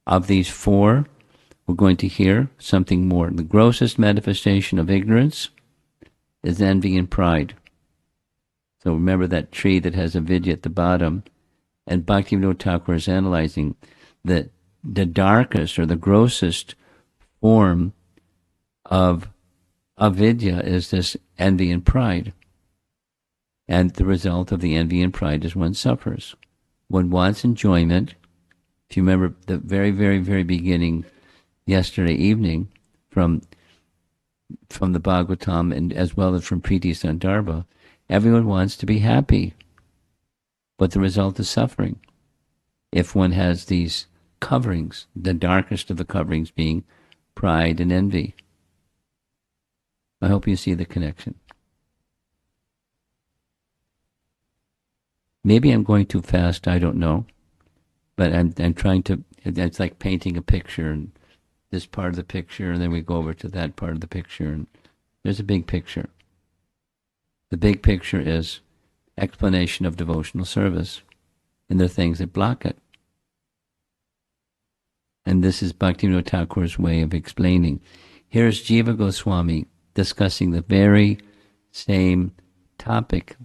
of these four, we're going to hear something more. The grossest manifestation of ignorance is envy and pride. So remember that tree that has a vidya at the bottom, and Bhaktivinoda Thakur is analyzing that the darkest or the grossest form of avidya is this envy and pride. And the result of the envy and pride is one suffers. One wants enjoyment. If you remember the very, very, very beginning, yesterday evening, from the Bhagavatam and as well as from Priti Sandarbha, everyone wants to be happy. But the result is suffering. If one has these coverings, the darkest of the coverings being pride and envy. I hope you see the connection. Maybe I'm going too fast, I don't know. But I'm trying to, it's like painting a picture, and this part of the picture, and then we go over to that part of the picture, and there's a big picture. The big picture is explanation of devotional service, and the things that block it. And this is Bhaktivinoda Thakur's way of explaining. Here's Jiva Goswami discussing the very same topic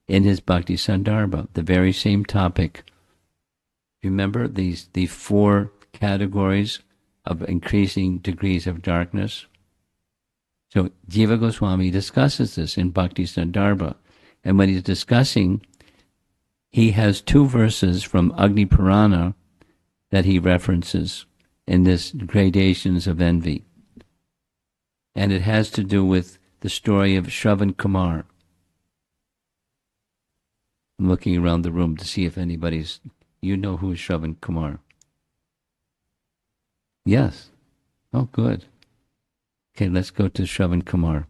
in his Bhakti Sandarbha, the very same topic. Remember the four categories of increasing degrees of darkness? So Jiva Goswami discusses this in Bhakti Sandarbha. And when he's discussing, he has two verses from Agni Purana that he references in this gradations of envy. And it has to do with the story of Sravana Kumara. I'm looking around the room to see if anybody's... You know who is Sravana Kumara? Yes. Oh, good. Okay, let's go to Sravana Kumara.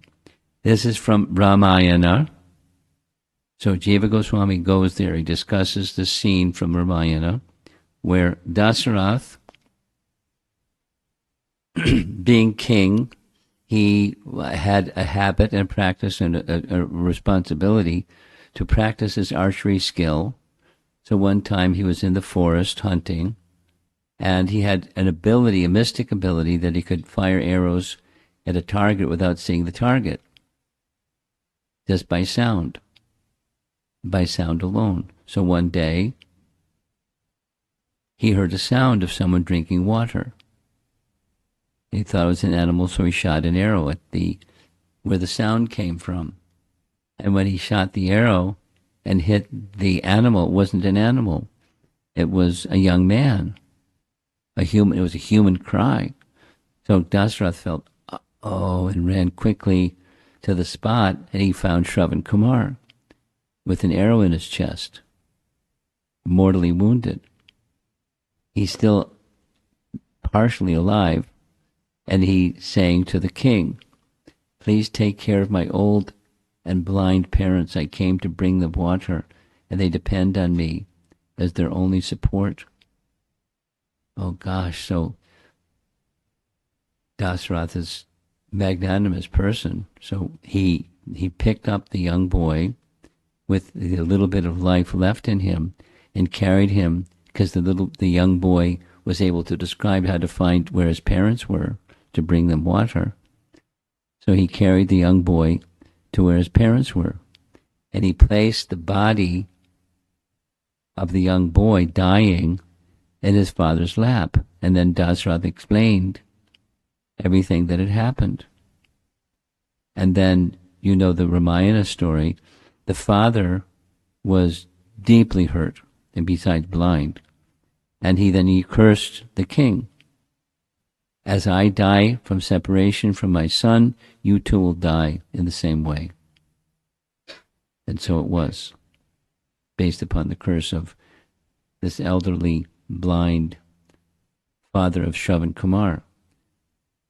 This is from Ramayana. So Jiva Goswami goes there. He discusses the scene from Ramayana where Dasarath, being king, he had a habit and practice and a responsibility to practice his archery skill. So one time he was in the forest hunting, and he had an ability, a mystic ability, that he could fire arrows at a target without seeing the target, just by sound alone. So one day, he heard a sound of someone drinking water. He thought it was an animal, so he shot an arrow at where the sound came from. And when he shot the arrow and hit the animal, it wasn't an animal. It was a young man. It was a human cry. So Dasarath felt, oh, and ran quickly to the spot, and he found Sravana Kumara with an arrow in his chest, mortally wounded. He's still partially alive, and he sang to the king, please take care of my old and blind parents. I came to bring them water, and they depend on me as their only support. Oh gosh, so Dasarath is a magnanimous person. So he picked up the young boy with a little bit of life left in him and carried him, because the young boy was able to describe how to find where his parents were to bring them water. So he carried the young boy to where his parents were, and he placed the body of the young boy dying in his father's lap. And then Dasarath explained everything that had happened. And then, you know the Ramayana story, the father was deeply hurt, and besides blind, and he cursed the king. As I die from separation from my son, you too will die in the same way. And so it was, based upon the curse of this elderly, blind father of Sravana Kumara.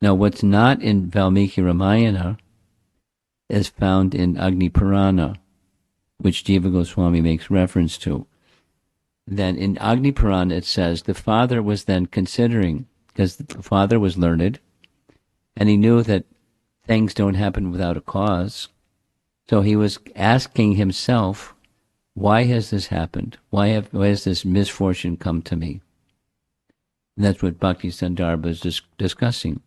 Now, what's not in Valmiki Ramayana is found in Agni Purana, which Jiva Goswami makes reference to. Then in Agni Purana it says the father was then considering, because the father was learned, and he knew that things don't happen without a cause. So he was asking himself, why has this happened? Why has this misfortune come to me? And that's what Bhakti Sandarbha is discussing,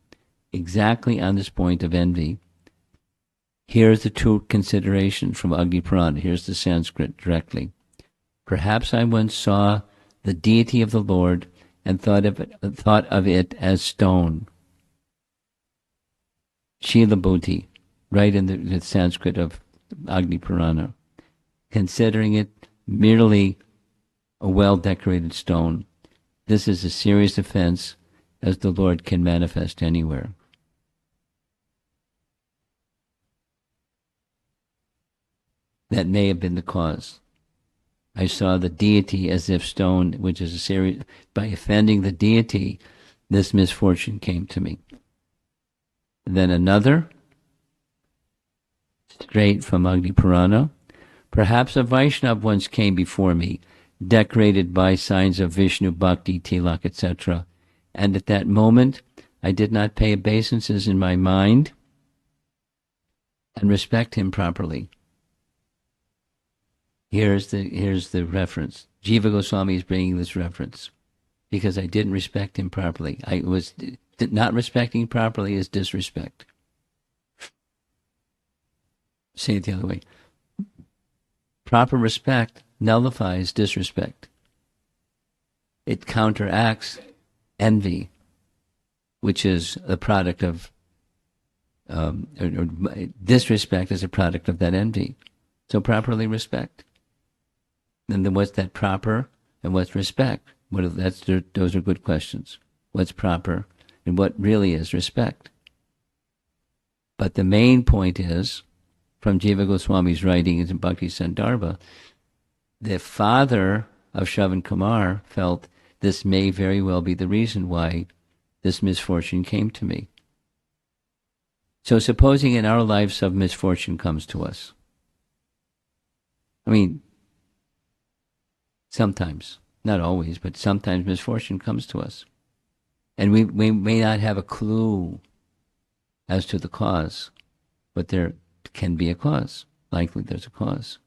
exactly on this point of envy. Here's the two considerations from Agni Purana. Here's the Sanskrit directly. Perhaps I once saw the deity of the Lord and thought of it as stone. Shila Bhuti, right in the Sanskrit of Agni Purana, considering it merely a well-decorated stone. This is a serious offense, as the Lord can manifest anywhere. That may have been the cause. I saw the deity as if stoned, which is a serious. By offending the deity, this misfortune came to me. Then another, straight from Agni Purana. Perhaps a Vaishnav once came before me, decorated by signs of Vishnu, Bhakti, Tilak, etc. And at that moment, I did not pay obeisances in my mind and respect him properly. Here's the reference. Jiva Goswami is bringing this reference because I didn't respect him properly. I was not respecting properly is disrespect. Say it the other way. Proper respect nullifies disrespect. It counteracts envy, which is a product of disrespect is a product of that envy. So properly respect. And then what's that proper and what's respect? Those are good questions. What's proper and what really is respect? But the main point is, from Jiva Goswami's writings in Bhakti Sandarbha, the father of Sravana Kumara felt this may very well be the reason why this misfortune came to me. So supposing in our lives some misfortune comes to us. I mean, sometimes, not always, but sometimes misfortune comes to us. And we may not have a clue as to the cause, but there can be a cause. Likely there's a cause.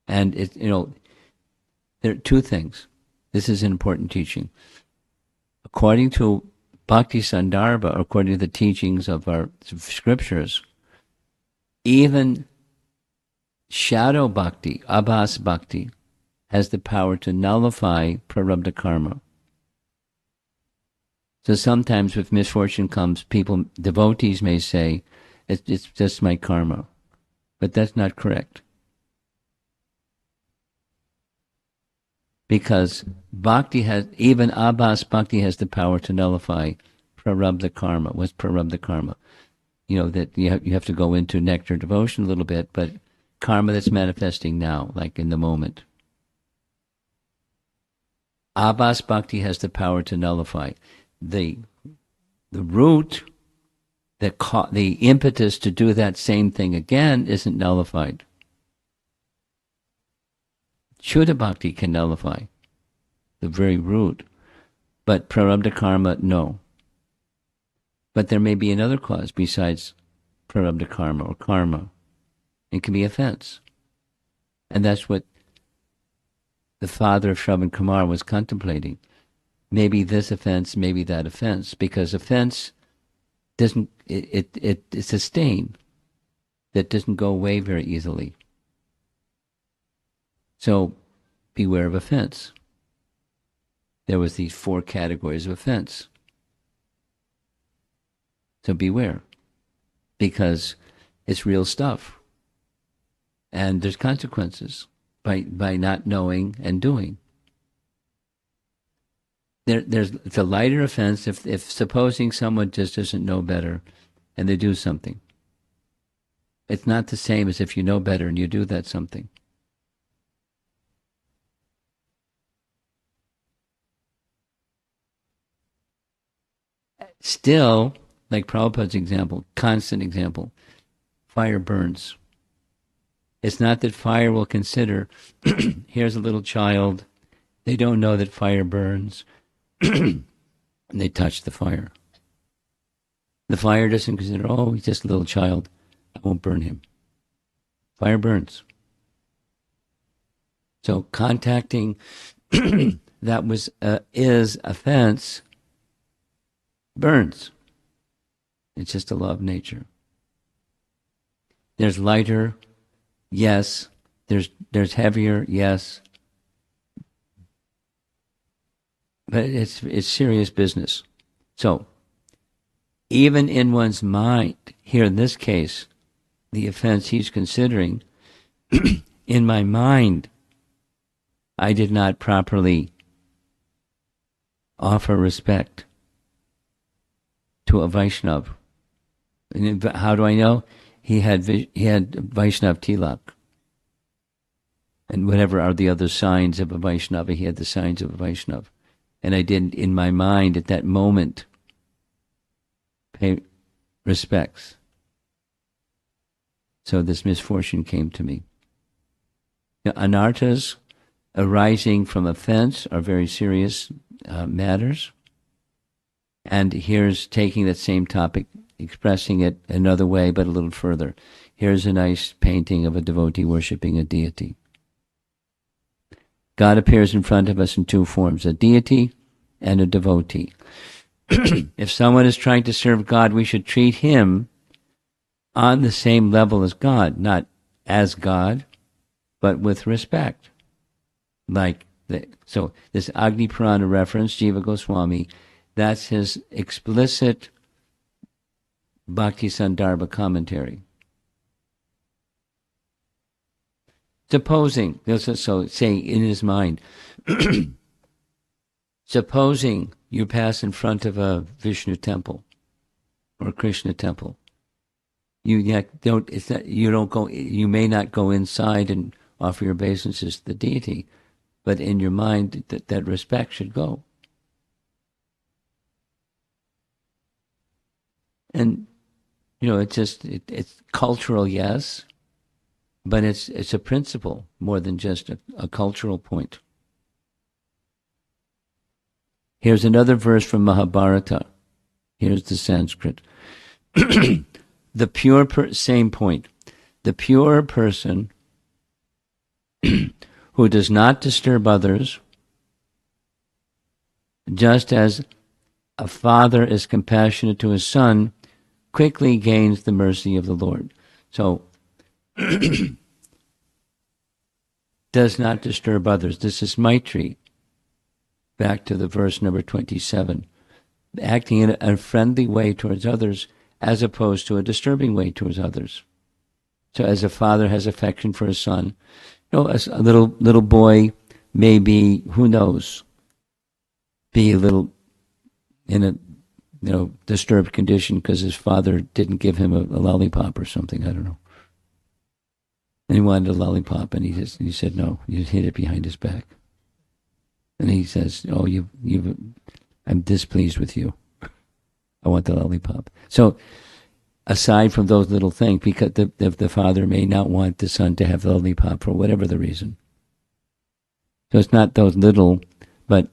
And there are two things. This is an important teaching. According to Bhakti Sandarbha, according to the teachings of our scriptures, even shadow bhakti, abhas bhakti, has the power to nullify prarabdha karma. So sometimes if misfortune comes, devotees may say, it's just my karma. But that's not correct. Because even abhas bhakti has the power to nullify prarabdha karma. What's prarabdha karma? That you have to go into nectar devotion a little bit, but karma that's manifesting now, like in the moment. Abhas bhakti has the power to nullify. The root, the impetus to do that same thing again isn't nullified. Shuddha bhakti can nullify the very root, but prarabdha karma, no. But there may be another cause besides prarabdha karma or karma. It can be offense. And that's what the father of Sravana Kumara was contemplating. Maybe this offense, maybe that offense, because offense doesn't, it's a stain that doesn't go away very easily. So beware of offense. There was these 4 categories of offense. So beware, because it's real stuff. And there's consequences by not knowing and doing. It's a lighter offense if supposing someone just doesn't know better and they do something. It's not the same as if you know better and you do that something. Still, like Prabhupada's example, constant example, fire burns. It's not that fire will consider, here's a little child, they don't know that fire burns, and they touch the fire. The fire doesn't consider, oh, he's just a little child, I won't burn him. Fire burns. So contacting that is offense burns. It's just a law of nature. There's lighter, yes. There's heavier, yes. But it's serious business. So, even in one's mind, here in this case, the offense he's considering, in my mind, I did not properly offer respect to a Vaishnav. And how do I know? He had Vaishnav tilak. And whatever are the other signs of a Vaishnava, he had the signs of a Vaishnava. And I didn't, in my mind at that moment, pay respects. So this misfortune came to me. Now, anartas arising from offense are very serious matters. And here's taking that same topic, expressing it another way, but a little further. Here's a nice painting of a devotee worshiping a deity. God appears in front of us in two forms, a deity and a devotee. If someone is trying to serve God, we should treat him on the same level as God, not as God, but with respect. So this Agni Purana reference, Jiva Goswami, that's his explicit Bhakti Sandarbha commentary. Supposing, so saying in his mind, supposing you pass in front of a Vishnu temple or a Krishna temple, you may not go inside and offer your obeisances to the deity, but in your mind that respect should go. And it's cultural, yes, but it's a principle more than just a cultural point. Here's another verse from Mahabharata. Here's the Sanskrit. The pure same point. The pure person who does not disturb others, just as a father is compassionate to his son, quickly gains the mercy of the Lord. So, does not disturb others. This is Maitri. Back to the verse number 27. Acting in a friendly way towards others as opposed to a disturbing way towards others. So as a father has affection for his son, as a little boy may be, who knows, be a little in a disturbed condition because his father didn't give him a lollipop or something, I don't know. And he wanted a lollipop, and he said no, you hid it behind his back. And he says, oh, I'm displeased with you. I want the lollipop. So aside from those little things, because the father may not want the son to have the lollipop for whatever the reason. So it's not those little, but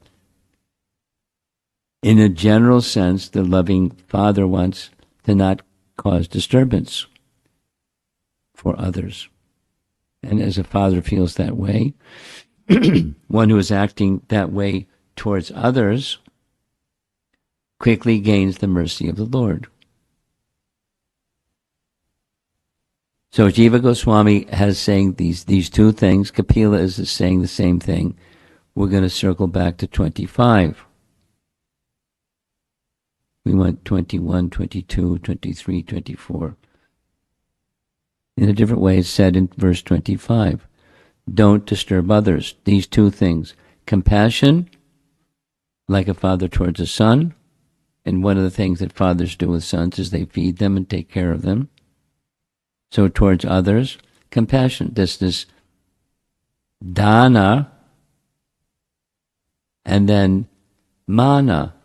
in a general sense, the loving father wants to not cause disturbance for others. And as a father feels that way, one who is acting that way towards others quickly gains the mercy of the Lord. So Jiva Goswami has saying these two things. Kapila is saying the same thing. We're going to circle back to 25. We want 21, 22, 23, 24. In a different way, it's said in verse 25. Don't disturb others. These two things. Compassion, like a father towards a son. And one of the things that fathers do with sons is they feed them and take care of them. So towards others, compassion. This dana, and then mana,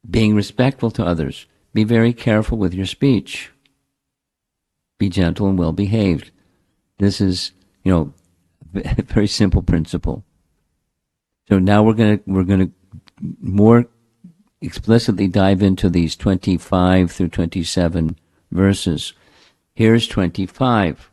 being respectful to others. Be very careful with your speech. Be gentle and well behaved. This is, a very simple principle. So now we're going to more explicitly dive into these 25 through 27 verses. Here's 25.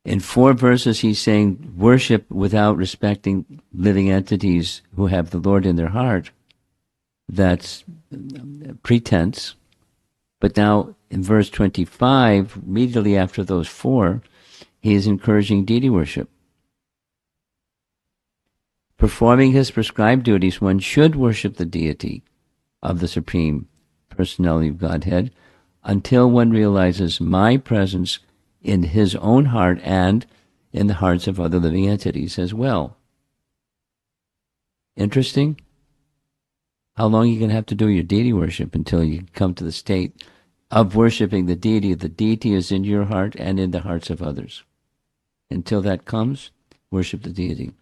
In 4 verses, he's saying worship without respecting living entities who have the Lord in their heart. That's pretense. But now in verse 25, immediately after those 4, he is encouraging deity worship. Performing his prescribed duties, one should worship the deity of the Supreme Personality of Godhead until one realizes my presence in his own heart and in the hearts of other living entities as well. Interesting? How long are you going to have to do your deity worship until you come to the state of worshiping the deity. The deity is in your heart and in the hearts of others. Until that comes, worship the deity.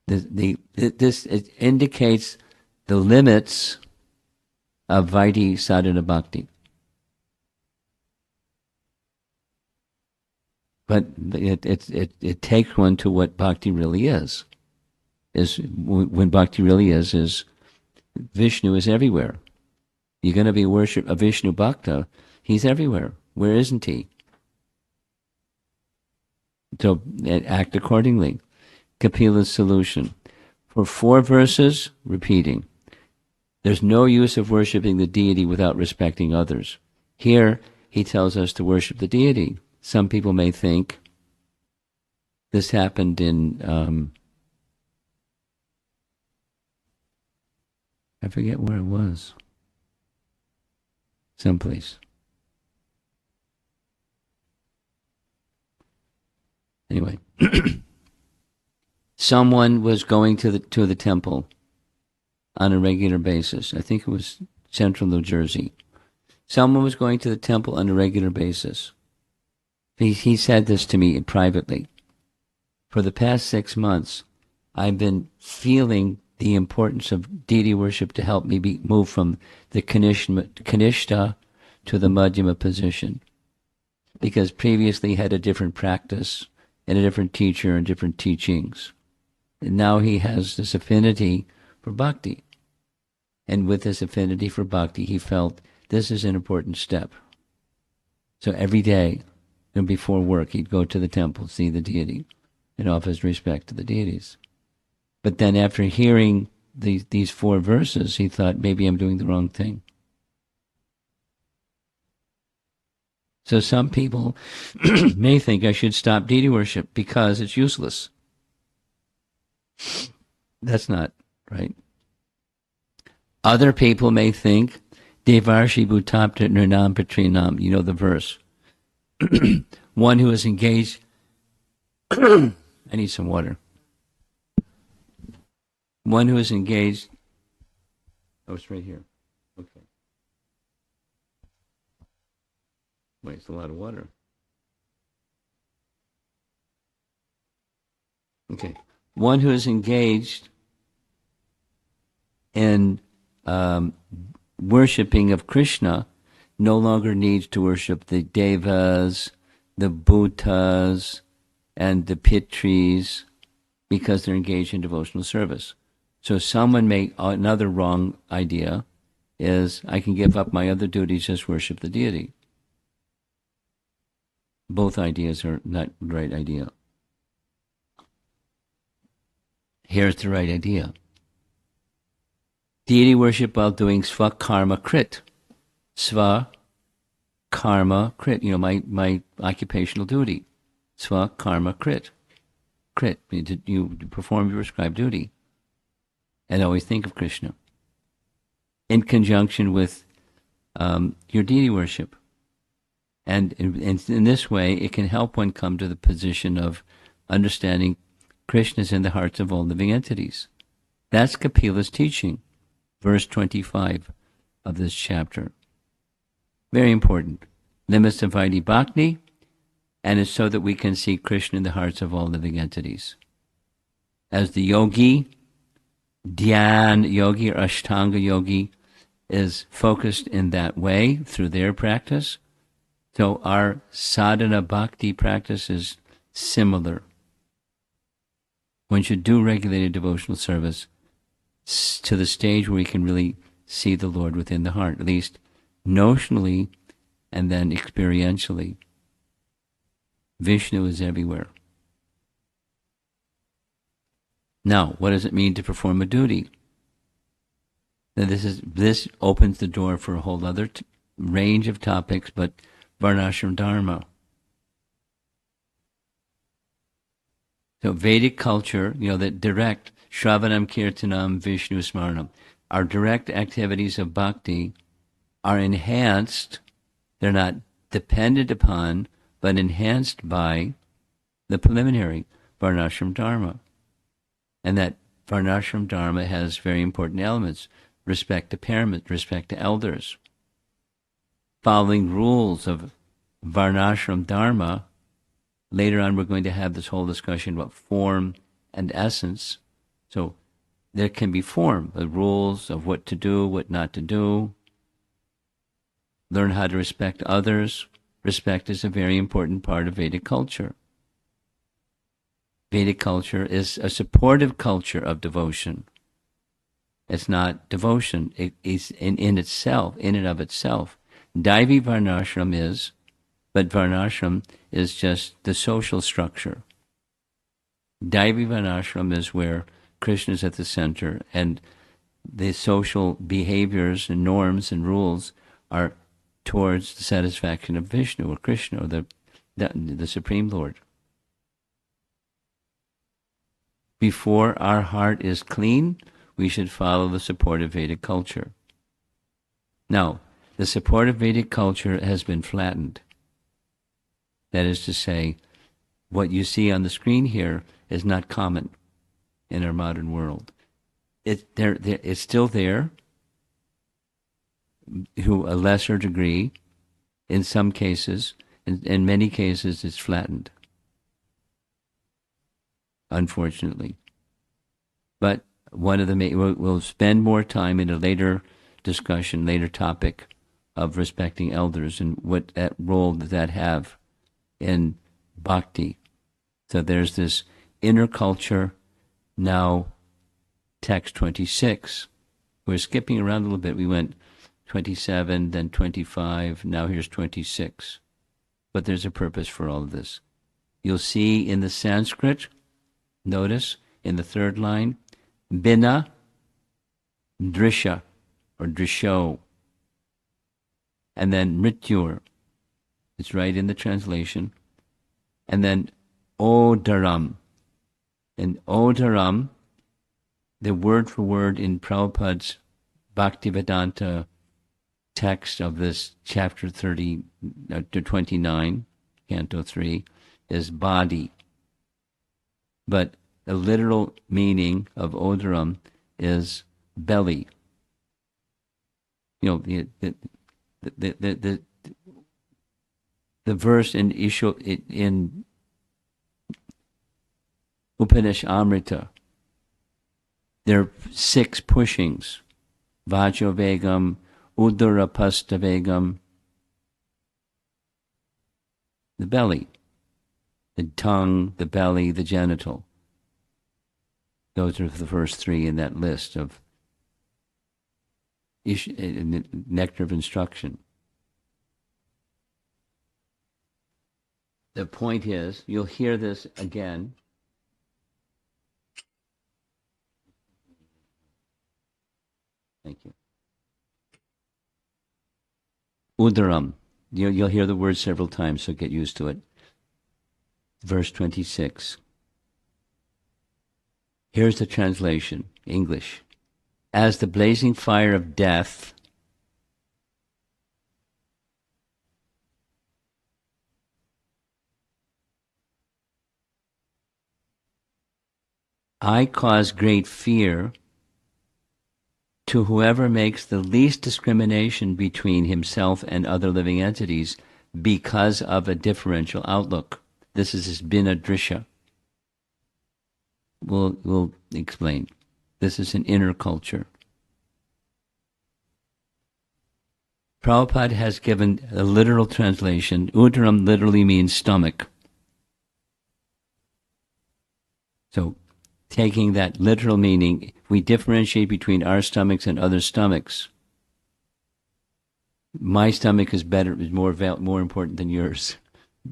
This it indicates the limits of Vaidhi sadhana bhakti. But it takes one to what bhakti really is. When bhakti really is Vishnu is everywhere. You're going to be a Vishnu Bhakta, he's everywhere. Where isn't he? So act accordingly. Kapila's solution. For 4 verses, repeating. There's no use of worshiping the deity without respecting others. Here, he tells us to worship the deity. Some people may think this happened in, I forget where it was. Someplace. Anyway, someone was going to the temple on a regular basis. I think it was central New Jersey. Someone was going to the temple on a regular basis. He said this to me privately. For the past 6 months, I've been feeling the importance of deity worship to help me move from the Kanishta to the Madhyama position. Because previously he had a different practice and a different teacher and different teachings. And now he has this affinity for bhakti. And with this affinity for bhakti, he felt this is an important step. So every day, and before work, he'd go to the temple, see the deity, and offer his respect to the deities. But then after hearing these 4 verses, he thought, maybe I'm doing the wrong thing. So some people may think I should stop deity worship because it's useless. That's not right. Other people may think, Devarshi Bhutapta Nirnam Patrinam, you know the verse. One who is engaged, I need some water. One who is engaged, oh, it's right here. Okay. Wait, it's a lot of water. Okay. One who is engaged in worshipping of Krishna no longer needs to worship the devas, the bhutas, and the pitris because they're engaged in devotional service. So someone another wrong idea is I can give up my other duties, just worship the deity. Both ideas are not the right idea. Here's the right idea. Deity worship while doing swakarma krit. Swa karma krit, my occupational duty. Swakarma krit. Krit, you perform your prescribed duty. And always think of Krishna. In conjunction with your deity worship. And in this way, it can help one come to the position of understanding Krishna is in the hearts of all living entities. That's Kapila's teaching, verse 25 of this chapter. Very important. Limits of Vaidhi Bhakti, and it's so that we can see Krishna in the hearts of all living entities. As the yogi, Dhyan yogi or Ashtanga yogi, is focused in that way through their practice, so our sadhana bhakti practice is similar. One should do regulated devotional service to the stage where we can really see the Lord within the heart, at least notionally and then experientially. Vishnu is everywhere. Now, what does it mean to perform a duty? Now, this opens the door for a whole other range of topics, but Varnashram Dharma. So Vedic culture, that direct Shravanam Kirtanam Vishnu Smaranam, our direct activities of bhakti are enhanced, they're not dependent upon, but enhanced by the preliminary Varnashram Dharma. And that Varnashram Dharma has very important elements. Respect to parents, respect to elders. Following rules of Varnashram Dharma. Later on, we're going to have this whole discussion about form and essence. So there can be form, the rules of what to do, what not to do. Learn how to respect others. Respect is a very important part of Vedic culture. Vedic culture is a supportive culture of devotion. It's not devotion. It is in itself, in and of itself. Daivi Varnashram is, but Varnashram is just the social structure. Daivi Varnashram is where Krishna is at the center, and the social behaviors and norms and rules are towards the satisfaction of Vishnu or Krishna or the Supreme Lord. Before our heart is clean, we should follow the supportive Vedic culture. Now, the supportive Vedic culture has been flattened. That is to say, what you see on the screen here is not common in our modern world. It's still there, to a lesser degree, in some cases. In many cases, it's flattened, unfortunately. But one of the we'll spend more time in a later discussion, later topic of respecting elders and what that role does that have in bhakti. So there's this inner culture. Now, text 26. We're skipping around a little bit. We went 27, then 25. Now here's 26. But there's a purpose for all of this. You'll see in the Sanskrit, notice in the third line, bina, drisha, or drisho. And then mrityur. It's right in the translation. And then odaram. And odaram, the word for word in Prabhupada's Bhaktivedanta text of this chapter 30 to 29, canto 3, is body. But the literal meaning of odaram is belly. You know, the verse in Upanisha Amrita, there are 6 pushings. Vajo Vegam, Udarapasta Vegam, the belly, the tongue, the belly, the genital. Those are the first 3 in that list of nectar of instruction. The point is, you'll hear this again. Thank you. Udaram. You'll hear the word several times, so get used to it. Verse 26. Here's the translation, English. As the blazing fire of death I cause great fear to whoever makes the least discrimination between himself and other living entities because of a differential outlook. This is his bina drisha. We'll explain. This is an inner culture. Prabhupada has given a literal translation. Udaram literally means stomach. So, taking that literal meaning, we differentiate between our stomachs and other stomachs. My stomach is better, is more important than yours.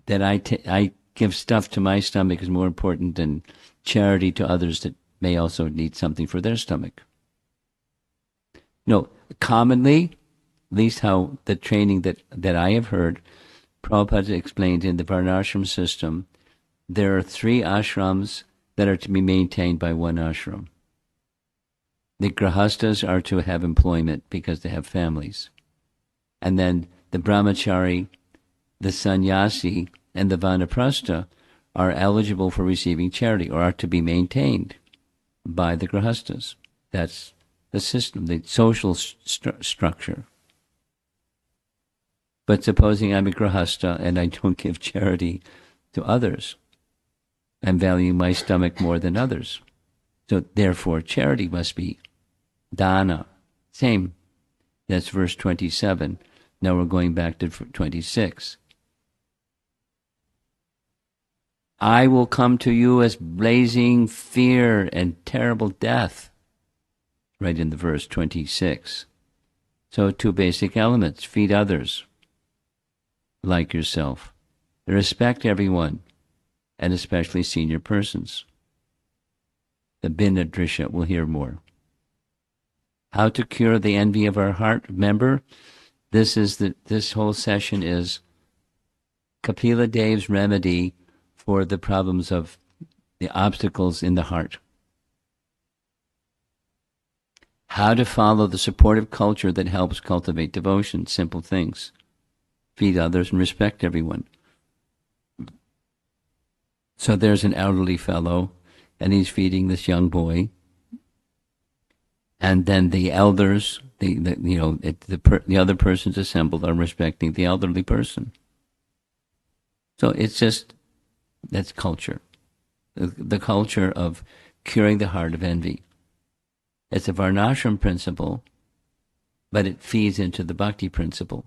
That I give stuff to my stomach is more important than charity to others that may also need something for their stomach. No, commonly, at least how the training that I have heard, Prabhupada explained in the Varnashram system, there are 3 ashrams that are to be maintained by one ashram. The grahastas are to have employment because they have families. And then the brahmachari, the sannyasi, and the vanaprastha are eligible for receiving charity or are to be maintained. by the grihastas. That's the system, the social structure. But supposing I'm a grihasta and I don't give charity to others, I'm valuing my stomach more than others. So therefore, charity must be dana. Same. That's verse 27. Now we're going back to 26. I will come to you as blazing fear and terrible death. Right in the verse 26. So two basic elements. Feed others like yourself. Respect everyone, and especially senior persons. The Binadrisha, we'll hear more. How to cure the envy of our heart. Remember, this whole session is Kapila Dev's remedy for the problems of the obstacles in the heart. How to follow the supportive culture that helps cultivate devotion. Simple things. Feed others and respect everyone. So there's an elderly fellow, and he's feeding this young boy. And then the elders, the other persons assembled are respecting the elderly person. So it's just, that's culture. The culture of curing the heart of envy. It's a varnashram principle, but it feeds into the bhakti principle.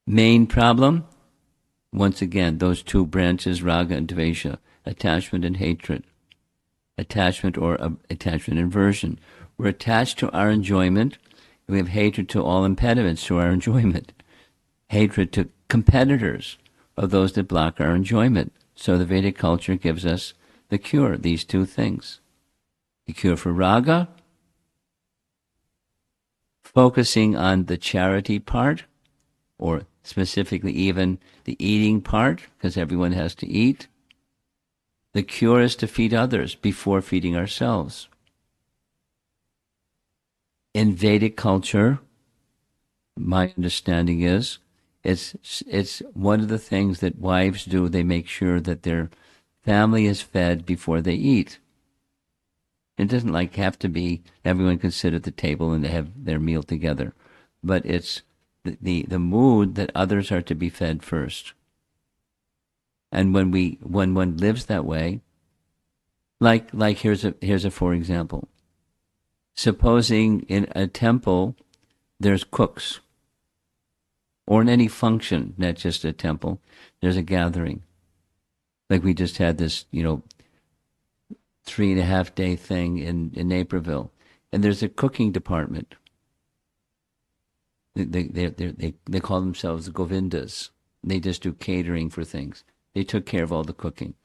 Main problem, once again, those two branches, raga and dvesha, attachment and hatred. Attachment or attachment inversion. We're attached to our enjoyment. We have hatred to all impediments to our enjoyment. Hatred to competitors or those that block our enjoyment. So the Vedic culture gives us the cure, these two things. The cure for raga, focusing on the charity part, or specifically even the eating part, because everyone has to eat. The cure is to feed others before feeding ourselves. In Vedic culture, my understanding is, it's one of the things that wives do. They make sure that their family is fed before they eat. It doesn't have to be everyone can sit at the table and they have their meal together, but it's the mood that others are to be fed first. And when one lives that way, like here's a for example. Supposing in a temple there's cooks, or in any function, not just a temple, there's a gathering. Like we just had this, 3.5 day thing in Naperville, and there's a cooking department. They call themselves Govindas. They just do catering for things. They took care of all the cooking.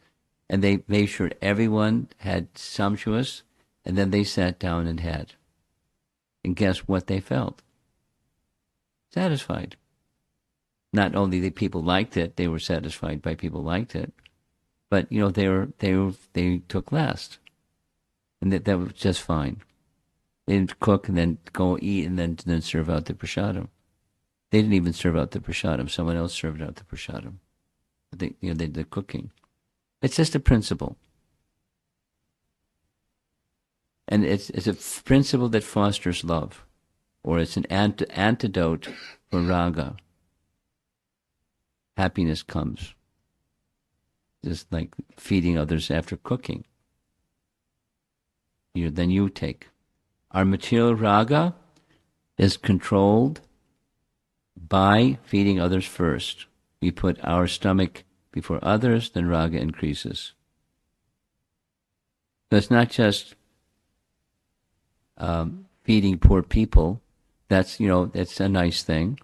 And they made sure everyone had sumptuous, and then they sat down and had. And guess what they felt? Satisfied. Not only the people liked it, they were satisfied by people liked it, but they took last. And that was just fine. They didn't cook and then go eat and then serve out the prasadam. They didn't even serve out the prasadam. Someone else served out the prasadam. They did the cooking. It's just a principle. And it's a principle that fosters love. Or it's an antidote for raga. Happiness comes. Just like feeding others after cooking. Then you take. Our material raga is controlled by feeding others first. We put our stomach before others, then raga increases. So it's not just feeding poor people. That's a nice thing,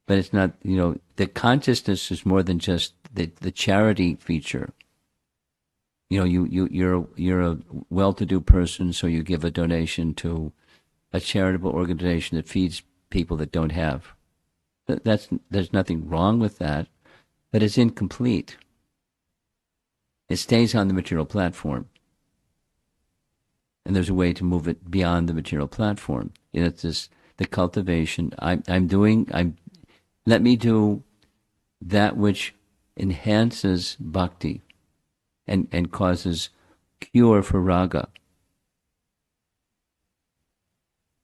but it's not. The consciousness is more than just the charity feature. You're a well-to-do person, so you give a donation to a charitable organization that feeds people that don't have. There's nothing wrong with that, but it's incomplete. It stays on the material platform. And there's a way to move it beyond the material platform. It's the cultivation. Let me do that which enhances bhakti and causes cure for raga,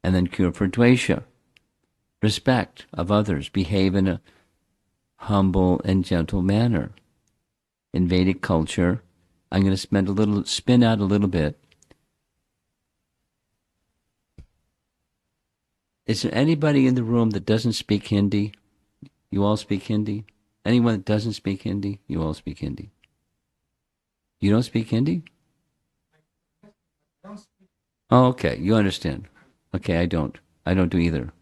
and then cure for dvesha, respect of others, behave in a humble and gentle manner. In Vedic culture, I'm going to spin out a little bit. Is there anybody in the room that doesn't speak Hindi? You all speak Hindi? Anyone that doesn't speak Hindi? You all speak Hindi. You don't speak Hindi? Oh, okay. You understand. Okay, I don't. I don't do either.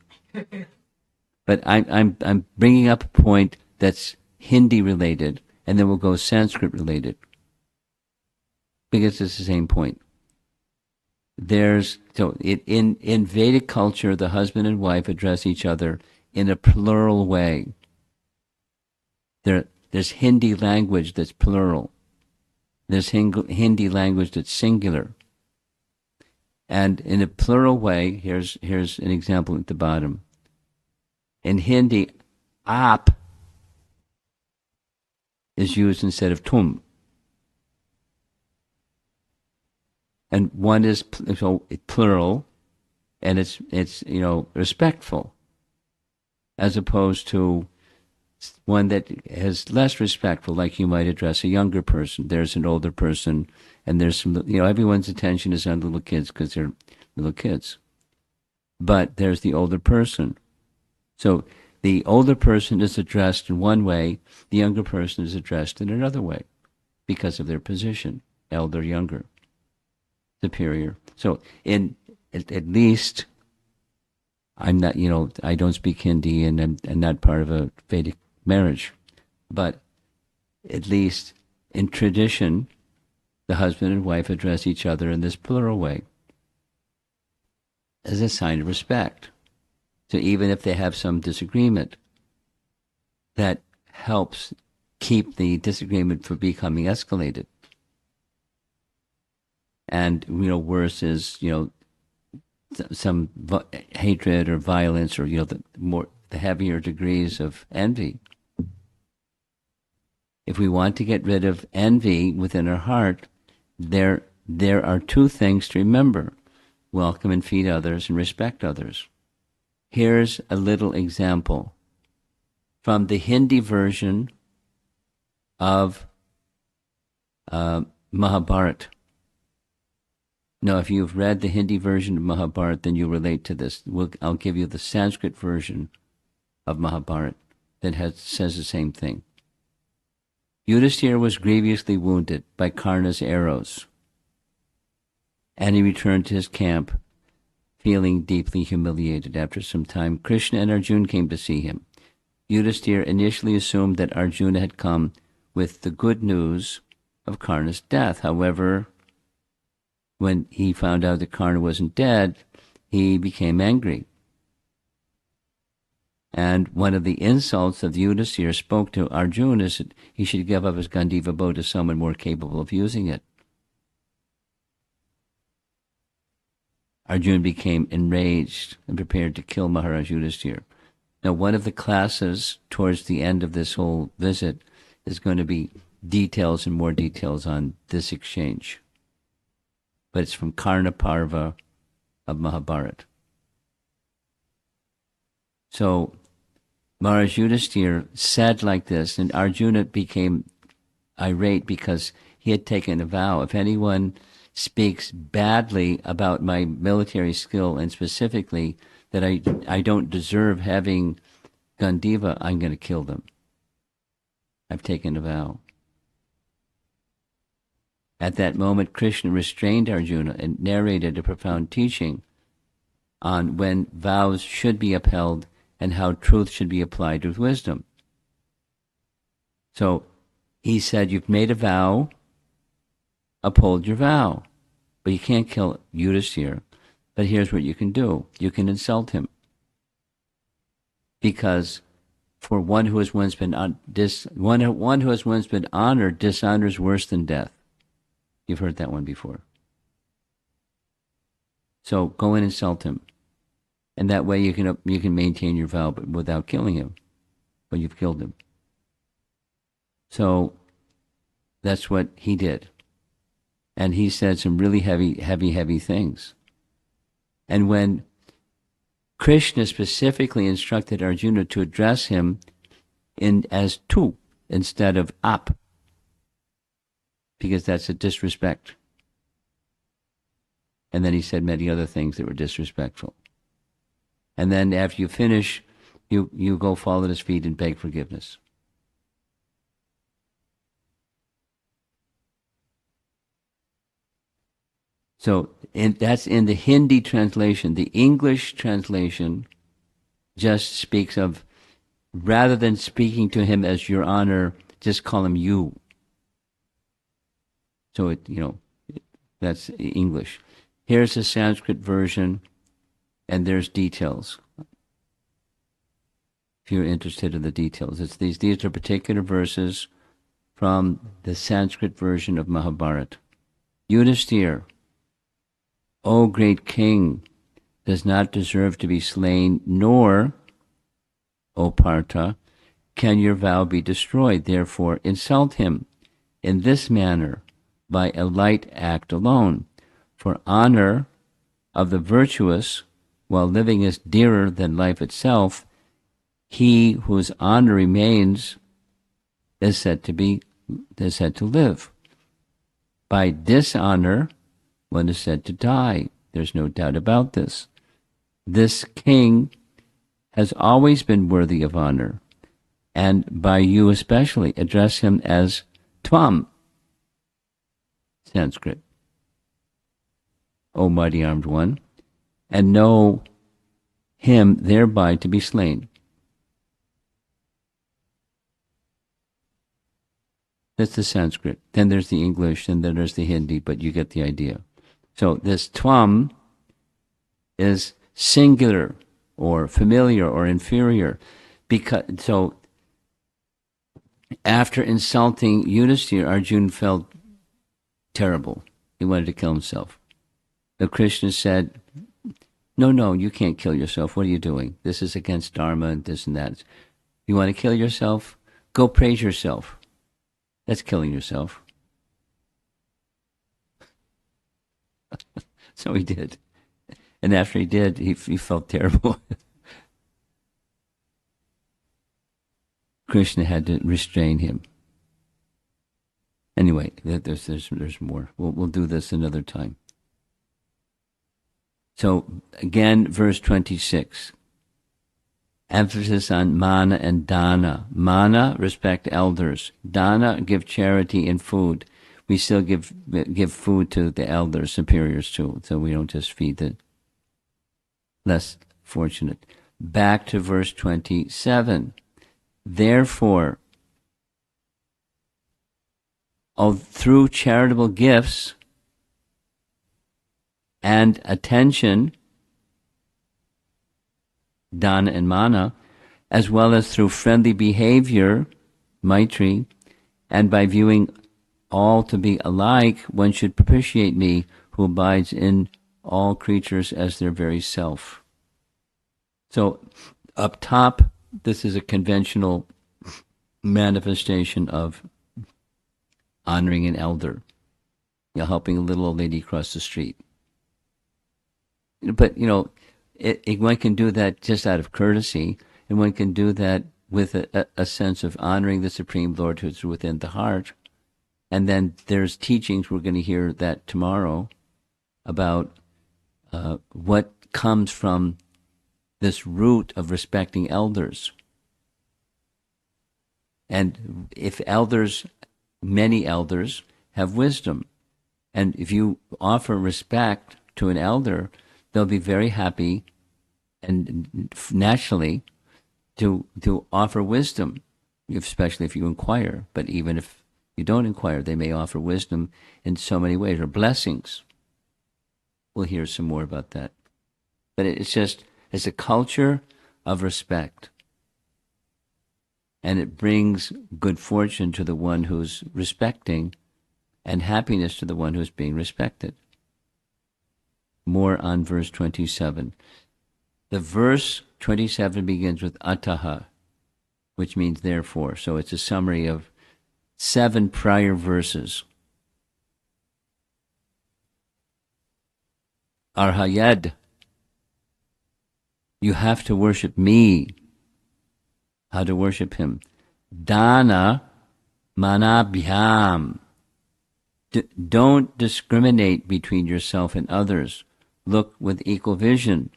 But I'm bringing up a point that's Hindi related, and then we'll go Sanskrit related, because it's the same point. In Vedic culture, the husband and wife address each other in a plural way. There's Hindi language that's plural. There's Hindi language that's singular. And in a plural way, here's an example at the bottom. In Hindi, aap is used instead of tum. And one is plural, and it's respectful, as opposed to one that is less respectful, like you might address a younger person. There's an older person, and there's some, everyone's attention is on little kids because they're little kids. But there's the older person. So the older person is addressed in one way, the younger person is addressed in another way because of their position, elder, younger, superior. So at least I'm not, I don't speak Hindi, and I'm not part of a Vedic marriage, but at least in tradition, the husband and wife address each other in this plural way as a sign of respect. So even if they have some disagreement, that helps keep the disagreement from becoming escalated. And, worse is, some hatred or violence, or, the heavier degrees of envy. If we want to get rid of envy within our heart, there are two things to remember: welcome and feed others, and respect others. Here's a little example from the Hindi version of Mahabharata. Now, if you've read the Hindi version of Mahabharata, then you relate to this. I'll give you the Sanskrit version of Mahabharata that says the same thing. Yudhishthira was grievously wounded by Karna's arrows, and he returned to his camp feeling deeply humiliated. After some time, Krishna and Arjuna came to see him. Yudhishthira initially assumed that Arjuna had come with the good news of Karna's death. However, when he found out that Karna wasn't dead, he became angry. And one of the insults that Yudhishthira spoke to Arjuna is that he should give up his Gandiva bow to someone more capable of using it. Arjuna became enraged and prepared to kill Maharaj Yudhishthira. Now, one of the classes towards the end of this whole visit is going to be details and more details on this exchange. But it's from Karna Parva of Mahabharata. So Maharaj Yudhishthira said like this, and Arjuna became irate because he had taken a vow: if anyone speaks badly about my military skill, and specifically that I don't deserve having Gandiva, I'm going to kill them. I've taken a vow. At that moment, Krishna restrained Arjuna and narrated a profound teaching on when vows should be upheld and how truth should be applied with wisdom. So he said, you've made a vow, uphold your vow. But you can't kill Yudhishthira. But here's what you can do. You can insult him. Because for one who has once been honored, dishonor is worse than death. You've heard that one before. So go and insult him. And that way you can maintain your vow, but without killing him. But you've killed him. So that's what he did. And he said some really heavy things. And when Krishna specifically instructed Arjuna to address him as tu instead of ap, because that's a disrespect. And then he said many other things that were disrespectful. And then after you finish, you go fall at his feet and beg forgiveness. So that's in the Hindi translation. The English translation just speaks of, rather than speaking to him as your honor, just call him you. So that's English. Here's the Sanskrit version, and there's details. If you're interested in the details, these are particular verses from the Sanskrit version of Mahabharata. Yudhisthira, O great king, does not deserve to be slain, nor, O Partha, can your vow be destroyed. Therefore, insult him in this manner by a light act alone. For honor of the virtuous, while living is dearer than life itself, he whose honor remains is said to live. By dishonor, one is said to die. There's no doubt about this. This king has always been worthy of honor, and by you especially, address him as Tvam, Sanskrit, O mighty armed one, and know him thereby to be slain. That's the Sanskrit. Then there's the English, and then there's the Hindi, but you get the idea. So this Tvam is singular or familiar or inferior. So after insulting Yudhisthira, Arjuna felt terrible. He wanted to kill himself. But Krishna said, no, you can't kill yourself. What are you doing? This is against Dharma and this and that. You want to kill yourself? Go praise yourself. That's killing yourself. So he did. And after he did, he felt terrible. Krishna had to restrain him. Anyway, there's more. We'll do this another time. So again, verse 26. Emphasis on mana and dana. Mana, respect elders. Dana, give charity and food. We still give food to the elders, superiors too, so we don't just feed the less fortunate. Back to verse 27. Therefore, through charitable gifts and attention, dana and mana, as well as through friendly behavior, maitri, and by viewing all to be alike, one should propitiate me who abides in all creatures as their very self. So up top, this is a conventional manifestation of honoring an elder, helping a little old lady cross the street. But, one can do that just out of courtesy, and one can do that with a sense of honoring the Supreme Lord who's within the heart. And then there's teachings, we're going to hear that tomorrow, about what comes from this root of respecting elders. And if many elders have wisdom, and if you offer respect to an elder, they'll be very happy and naturally to offer wisdom, especially if you inquire. But even if you don't inquire, they may offer wisdom in so many ways, or blessings. We'll hear some more about that. But it's a culture of respect. And it brings good fortune to the one who's respecting and happiness to the one who's being respected. More on verse 27. The verse 27 begins with ataha, which means therefore. So it's a summary of 7 prior verses. Arhayad. You have to worship me. How to worship him? Dana manabhyam. Don't discriminate between yourself and others. Look with equal vision.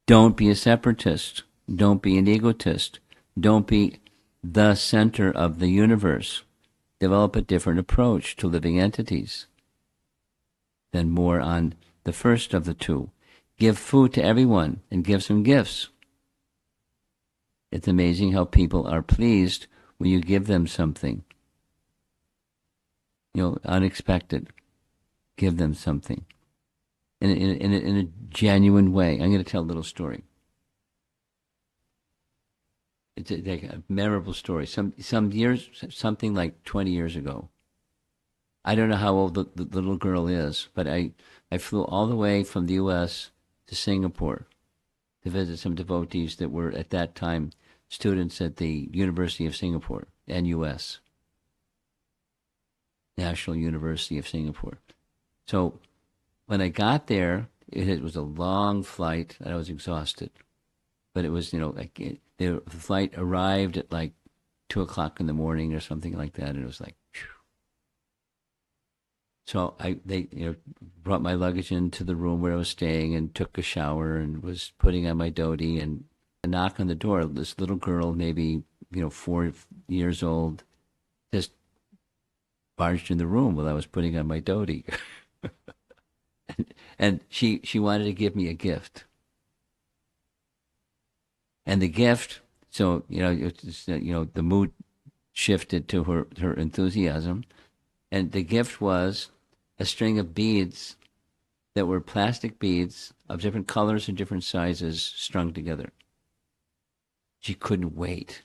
Don't be a separatist. Don't be an egotist. Don't be the center of the universe. Develop a different approach to living entities than more on the first of the two. Give food to everyone and give some gifts. It's amazing how people are pleased when you give them something. Unexpected. Give them something. In a genuine way. I'm going to tell a little story. It's a memorable story. Some years, something like 20 years ago. I don't know how old the little girl is, but I flew all the way from the U.S. to Singapore to visit some devotees that were at that time students at the University of Singapore, NUS, National University of Singapore. So when I got there, it was a long flight, and I was exhausted. But it was, the flight arrived at like 2 o'clock in the morning or something like that, and it was like, phew. So they brought my luggage into the room where I was staying and took a shower and was putting on my dhoti, and a knock on the door. This little girl, maybe 4 years old, just barged in the room while I was putting on my dhoti, and she wanted to give me a gift. And the gift, so the mood shifted to her enthusiasm, and the gift was a string of beads that were plastic beads of different colors and different sizes strung together. She couldn't wait.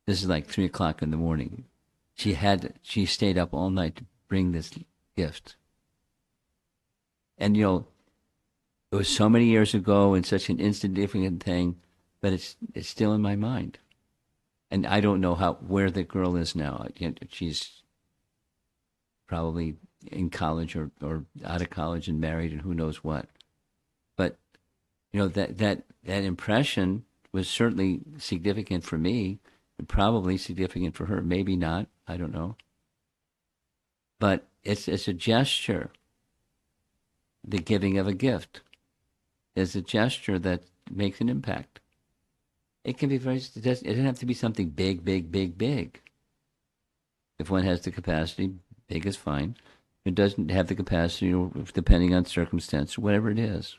This is like 3 o'clock in the morning. She stayed up all night to bring this gift. And it was so many years ago and such an insignificant thing, but it's still in my mind. And I don't know where the girl is now. She's probably in college or out of college and married and who knows what. But that impression was certainly significant for me, and probably significant for her. Maybe not. I don't know. But it's a gesture. The giving of a gift is a gesture that makes an impact. It can be it doesn't have to be something big, big, big, big. If one has the capacity, big is fine. If it doesn't have the capacity, depending on circumstance, whatever it is.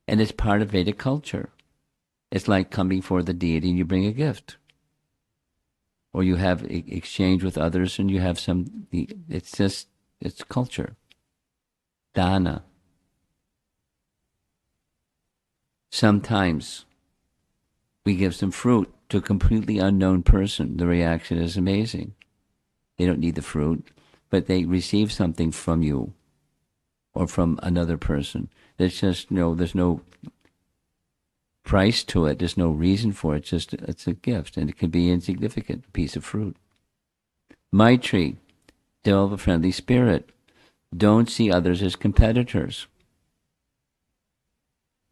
And it's part of Vedic culture. It's like coming for the deity and you bring a gift. Or you have exchange with others and you have it's culture. Dana. Sometimes we give some fruit to a completely unknown person. The reaction is amazing. They don't need the fruit, but they receive something from you or from another person. There's just there's no price to it. There's no reason for it. It's a gift, and it can be insignificant, a piece of fruit. Maitri, develop a friendly spirit. Don't see others as competitors.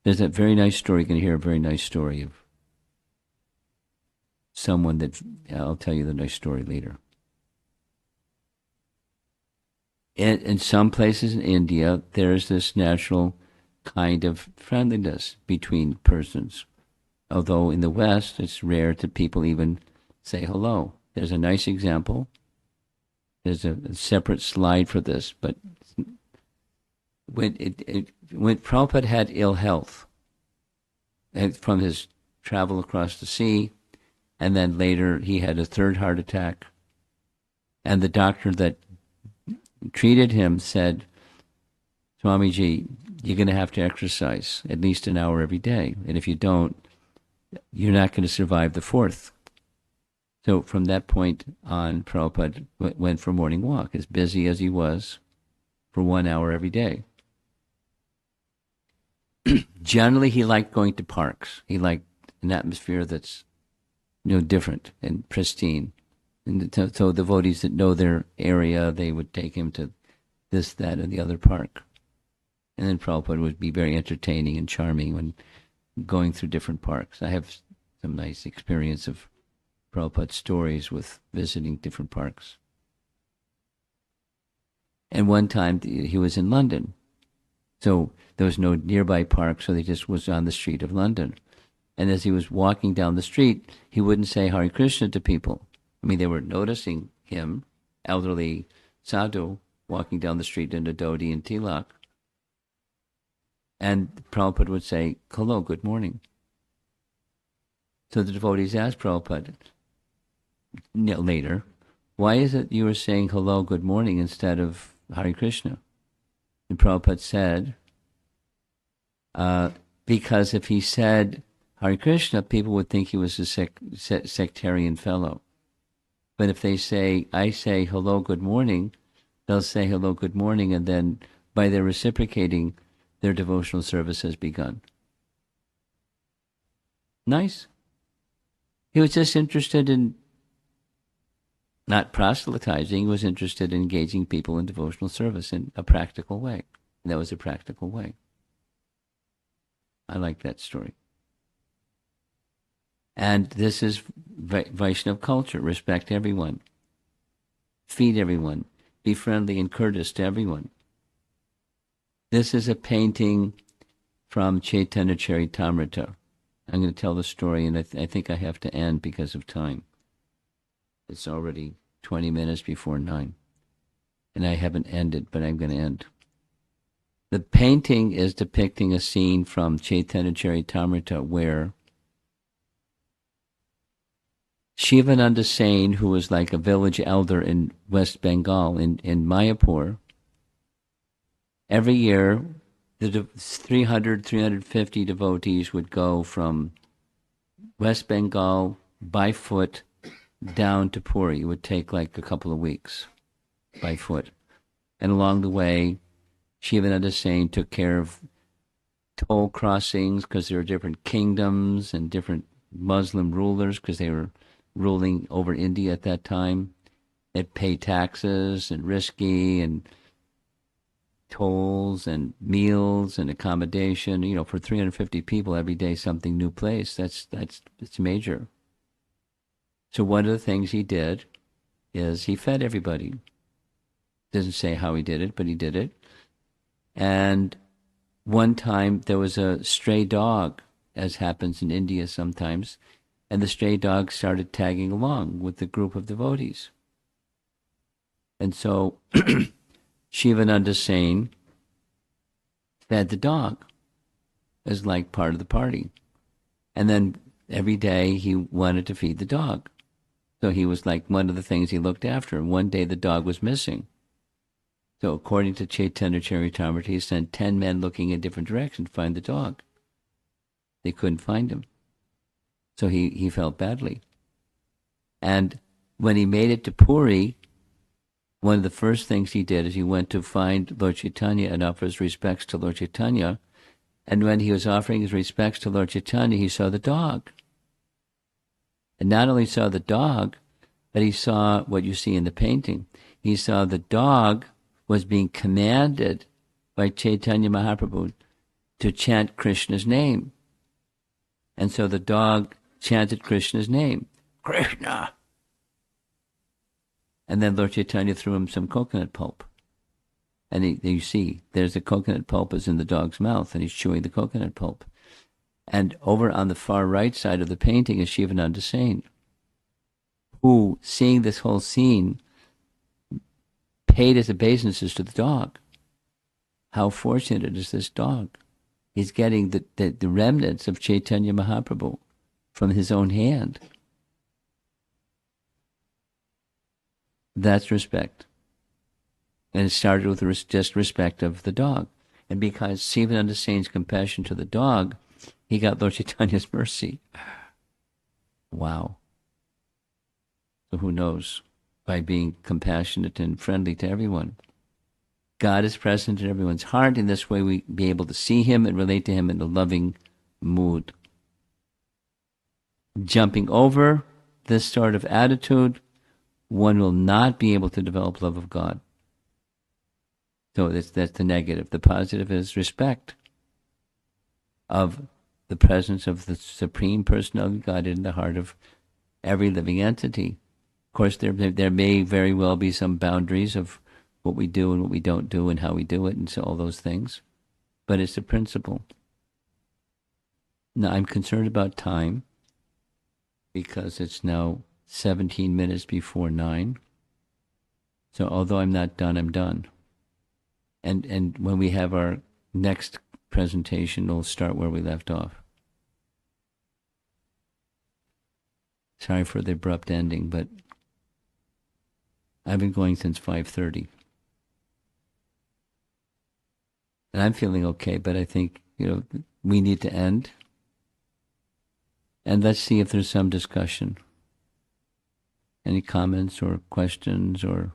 There's a very nice story. You can hear a very nice story of someone that I'll tell you the nice story later. In some places in India, there's this natural kind of friendliness between persons. Although in the West, it's rare that people even say hello. There's a nice example. There's a separate slide for this, but when Prabhupada had ill health from his travel across the sea, and then later he had a third heart attack, and the doctor that treated him said, Swamiji, you're going to have to exercise at least an hour every day, and if you don't, you're not going to survive the fourth. So from that point on, Prabhupada went for morning walk, as busy as he was, for 1 hour every day. Generally, he liked going to parks. He liked an atmosphere that's different and pristine. And so devotees that know their area, they would take him to this, that, and the other park. And then Prabhupada would be very entertaining and charming when going through different parks. I have some nice experience of Prabhupada stories with visiting different parks. And one time he was in London. So there was no nearby park, so he just was on the street of London. And as he was walking down the street, he wouldn't say Hare Krishna to people. I mean, they were noticing him, elderly sadhu, walking down the street in a dhoti and tilak. And Prabhupada would say, hello, good morning. So the devotees asked Prabhupada later, why is it you were saying hello, good morning instead of Hare Krishna? And Prabhupada said, because if he said Hare Krishna, people would think he was a sectarian fellow. But if they say, I say hello, good morning, they'll say hello, good morning, and then by their reciprocating, their devotional service has begun. Nice. He was just interested in not proselytizing, he was interested in engaging people in devotional service in a practical way. And that was a practical way. I like that story. And this is Vaishnava culture. Respect everyone. Feed everyone. Be friendly and courteous to everyone. This is a painting from Chaitanya Charitamrita. I'm going to tell the story, and I think I have to end because of time. It's already 20 minutes before 9. And I haven't ended, but I'm going to end. The painting is depicting a scene from Chaitanya Charitamrita where Shivananda Sain, who was like a village elder in West Bengal, in Mayapur, every year the 350 devotees would go from West Bengal by foot down to Puri. It would take like a couple of weeks by foot. And along the way, Shivananda Sain took care of toll crossings because there were different kingdoms and different Muslim rulers because they were ruling over India at that time. They'd pay taxes and risky and tolls and meals and accommodation. You know, for 350 people every day, something new place. That's major. So one of the things he did is he fed everybody. Doesn't say how he did it, but he did it. And one time there was a stray dog, as happens in India sometimes, and the stray dog started tagging along with the group of devotees. And so Shivananda Sain fed the dog as like part of the party. And then every day he wanted to feed the dog. So he was like one of the things he looked after. And one day the dog was missing. So according to Chaitanya Charitamrita, he sent 10 men looking in different directions to find the dog. They couldn't find him. So he felt badly. And when he made it to Puri, one of the first things he did is he went to find Lord Chaitanya and offer his respects to Lord Chaitanya. And when he was offering his respects to Lord Chaitanya, he saw the dog. And not only saw the dog, but he saw what you see in the painting. He saw the dog was being commanded by Chaitanya Mahaprabhu to chant Krishna's name. And so the dog chanted Krishna's name. Krishna! And then Lord Chaitanya threw him some coconut pulp. And you see, there's the coconut pulp is in the dog's mouth, and he's chewing the coconut pulp. And over on the far right side of the painting is Shivananda Sain, who, seeing this whole scene, paid his obeisances to the dog. How fortunate is this dog? He's getting the remnants of Chaitanya Mahaprabhu from his own hand. That's respect. And it started with just respect of the dog. And because Shivananda Sain's compassion to the dog, he got Lord Chaitanya's mercy. Wow. So who knows? By being compassionate and friendly to everyone. God is present in everyone's heart. In this way, we be able to see him and relate to him in a loving mood. Jumping over this sort of attitude, one will not be able to develop love of God. So that's the negative. The positive is respect of the presence of the Supreme Personality of God in the heart of every living entity. Of course, there may very well be some boundaries of what we do and what we don't do and how we do it and so all those things. But it's a principle. Now, I'm concerned about time because it's now 17 minutes before 9. So although I'm not done, I'm done. And when we have our next presentation, we'll start where we left off. Sorry for the abrupt ending, but I've been going since 5:30. And I'm feeling okay, but I think, we need to end. And let's see if there's some discussion. Any comments or questions or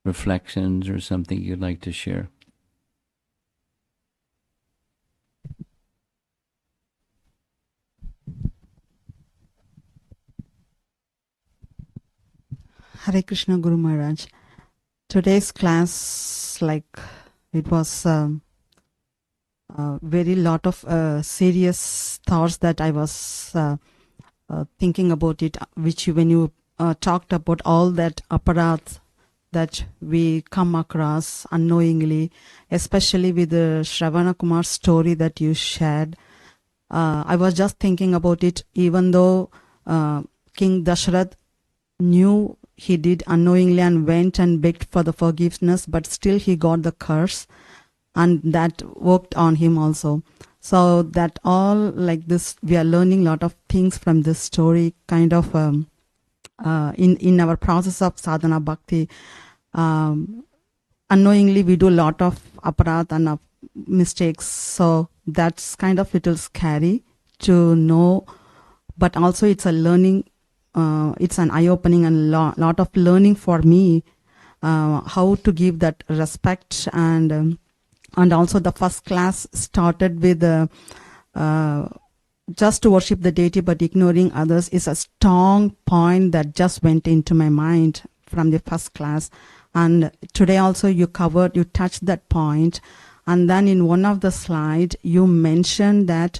reflections or something you'd like to share? Hare Krishna Guru Maharaj. Today's class, it was very lot of serious thoughts that I was thinking about it, which when you talked about all that aparadha that we come across unknowingly, especially with the Sravana Kumar story that you shared. I was just thinking about it, even though King Dashrath knew he did unknowingly and went and begged for the forgiveness, but still he got the curse, and that worked on him also. So that all like this, we are learning a lot of things from this story, kind of in our process of sadhana bhakti. Unknowingly we do a lot of aparadha and mistakes, so that's kind of little scary to know, but also it's a learning. It's an eye-opening and lot of learning for me, how to give that respect, and also the first class started with just to worship the deity but ignoring others is a strong point that just went into my mind from the first class. And today also you touched that point, and then in one of the slides you mentioned that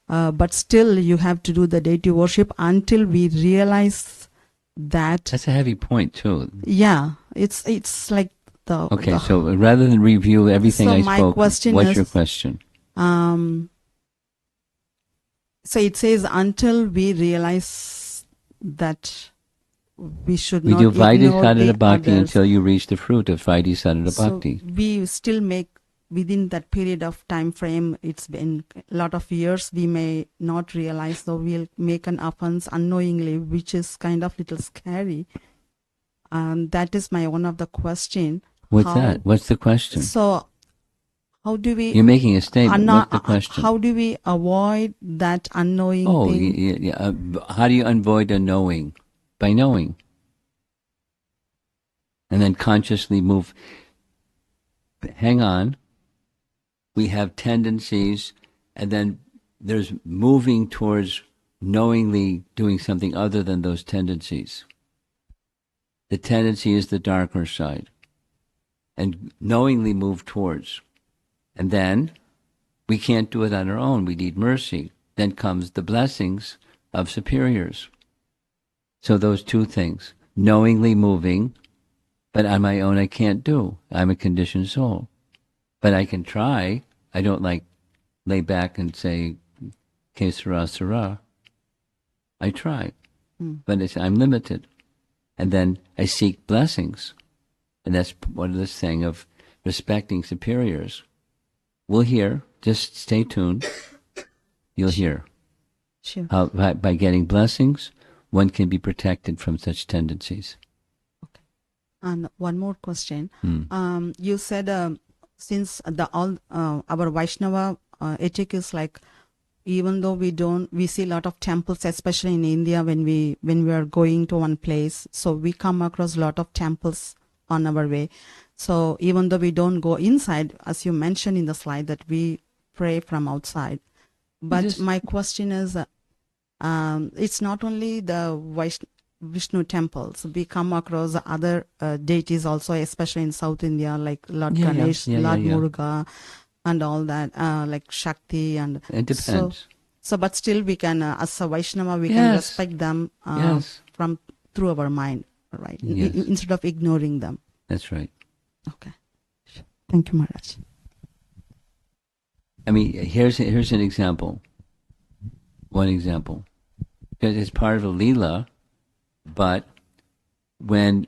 but still you have to do the deity worship until we realize that. That's a heavy point too. Yeah, it's like the. Okay, so rather than review everything I spoke, what's your question? So it says until we realize that we should we not do Vaidhi ignore Sadhana the Bhakti others. until you reach the fruit of Vaidhi Sadhana Bhakti. So we still make, within that period of time frame, it's been a lot of years, we may not realize, so we'll make an offense unknowingly, which is kind of little scary. That is one of the question. What's that? What's the question? So how do we... You're making a statement. What's the question? How do we avoid that unknowing thing? How do you avoid a knowing? By knowing. And then consciously move. Hang on. We have tendencies, and then there's moving towards knowingly doing something other than those tendencies. The tendency is the darker side. And knowingly move towards. And then we can't do it on our own. We need mercy. Then comes the blessings of superiors. So those two things. Knowingly moving, but on my own I can't do. I'm a conditioned soul. But I can try. I don't lay back and say, Kesara Sara. I try. But I'm limited. And then I seek blessings. And that's what this thing of respecting superiors. We'll hear. Just stay tuned. You'll hear. Sure. How by getting blessings, one can be protected from such tendencies. Okay. And one more question. You said since our Vaishnava ethic is like, even though we see a lot of temples, especially in India, when we are going to one place, so we come across a lot of temples on our way. So even though we don't go inside, as you mentioned in the slide, that we pray from outside. But my question is, it's not only the Vishnu temples, we come across other deities also, especially in South India, like Lord Ganesh, Lord Yeah. Muruga, and all that, like Shakti, and It so. depends. So, but still, we can, as a Vaishnava, we can Yes. respect them Yes. from through our mind, right? Yes. Instead of ignoring them. That's right. Okay. Sure. Thank you, Maharaj. I mean, here's an example. One example. Because it's part of a Leela, but when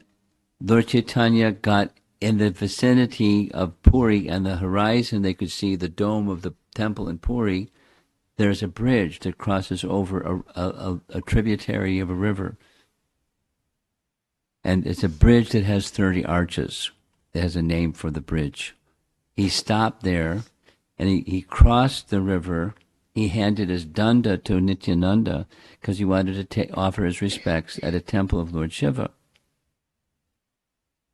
Lord Chaitanya got in the vicinity of Puri and the horizon, they could see the dome of the temple in Puri. There's a bridge that crosses over a tributary of a river. And it's a bridge that has 30 arches. It has a name for the bridge. He stopped there and he crossed the river. He handed his danda to Nityananda because he wanted to offer his respects at a temple of Lord Shiva,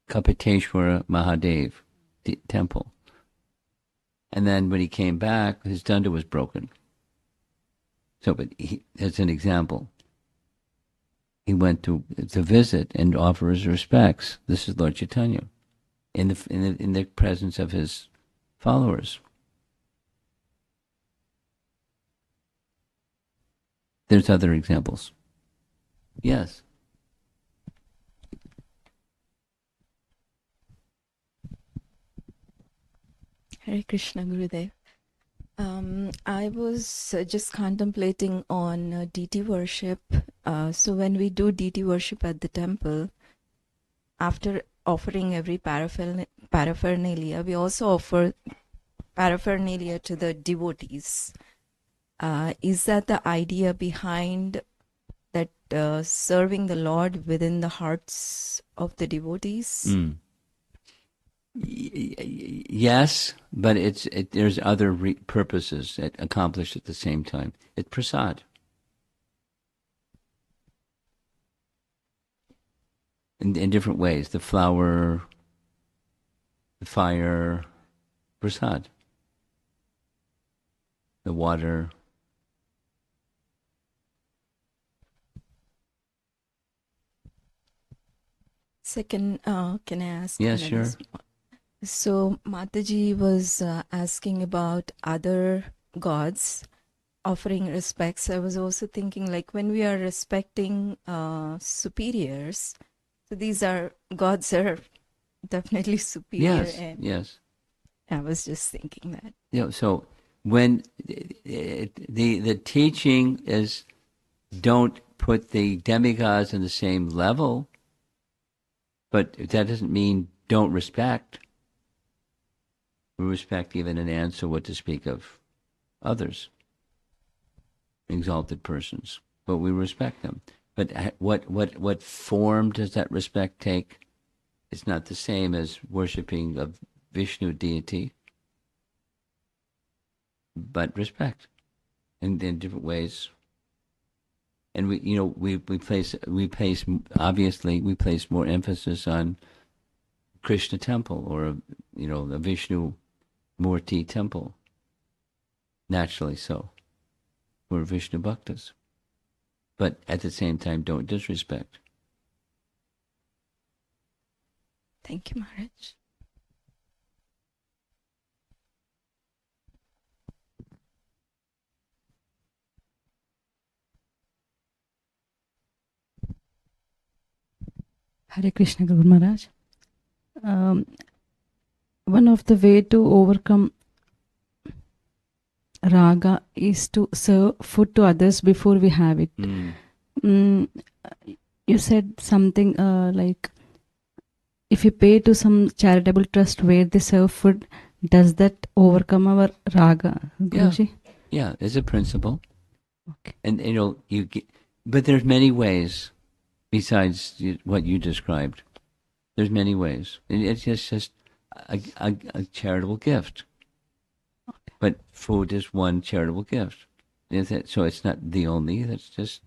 Kapiteshwara Mahadev temple. And then when he came back, his danda was broken. So, but as an example, he went to visit and offer his respects. This is Lord Chaitanya in the presence of his followers. There's other examples. Yes. Hare Krishna, Gurudev. I was just contemplating on deity worship. So when we do deity worship at the temple, after offering every paraphernalia, we also offer paraphernalia to the devotees. Is that the idea behind that serving the Lord within the hearts of the devotees? Yes, but there's other purposes that accomplished at the same time. It's prasad. In different ways. The flower, the fire, prasad. The water. Second, can I ask Yes, another? sure. So Mataji was asking about other gods offering respects. I was also thinking, like, when we are respecting superiors, so these are gods are definitely superior. Yes, And yes. I was just thinking that. So when the teaching is, don't put the demigods in the same level, but that doesn't mean don't respect. We respect even an answer, what to speak of others, exalted persons, but we respect them. But what form does that respect take? It's not the same as worshipping a Vishnu deity, but respect in different ways. And we place obviously we place more emphasis on Krishna temple or a Vishnu Murti temple. Naturally so. We're Vishnu Bhaktas. But at the same time, don't disrespect. Thank you, Maharaj. Hare Krishna, Guru Maharaj. One of the way to overcome raga is to serve food to others before we have it. You said something like, if you pay to some charitable trust where they serve food, does that overcome our raga, Guruji? Yeah, it's a principle. Okay. And but there's many ways besides what you described. There's many ways. It's just a charitable gift. Okay. But food is one charitable gift. So it's not the only. That's just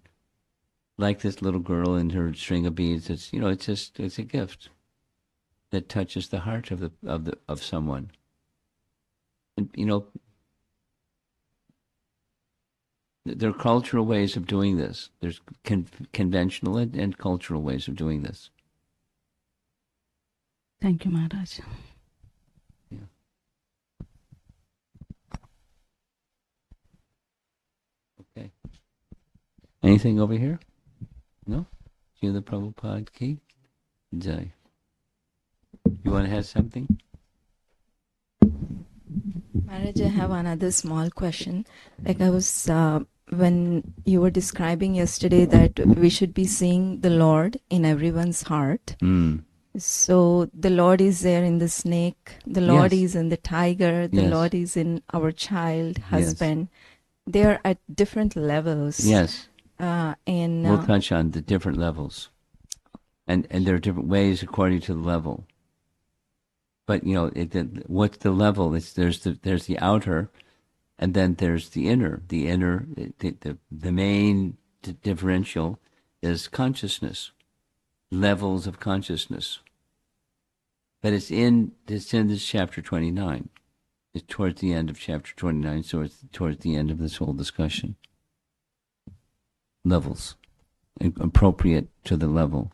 like this little girl and her string of beads. It's a gift that touches the heart of someone. And There are cultural ways of doing this. There's conventional and cultural ways of doing this. Thank you, Maharaj. Yeah. Okay. Anything over here? No? Srila Prabhupada ki jai. You want to add something? Maharaj, I have another small question. Like I was, when you were describing yesterday that we should be seeing the Lord in everyone's heart. Mm. So the Lord is there in the snake, the Lord Yes. is in the tiger, the Yes. Lord is in our child, husband. They are at different levels. Yes. And We'll touch on the different levels. And there are different ways according to the level. But you know, what's the level? There's the outer, and then there's the inner. The inner, the main differential is consciousness, levels of consciousness. But it's in this chapter 29. It's towards the end of chapter 29, so it's towards the end of this whole discussion. Levels, appropriate to the level,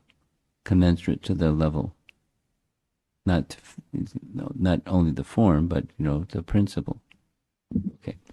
commensurate to the level. Not only the form, but the principle. Okay.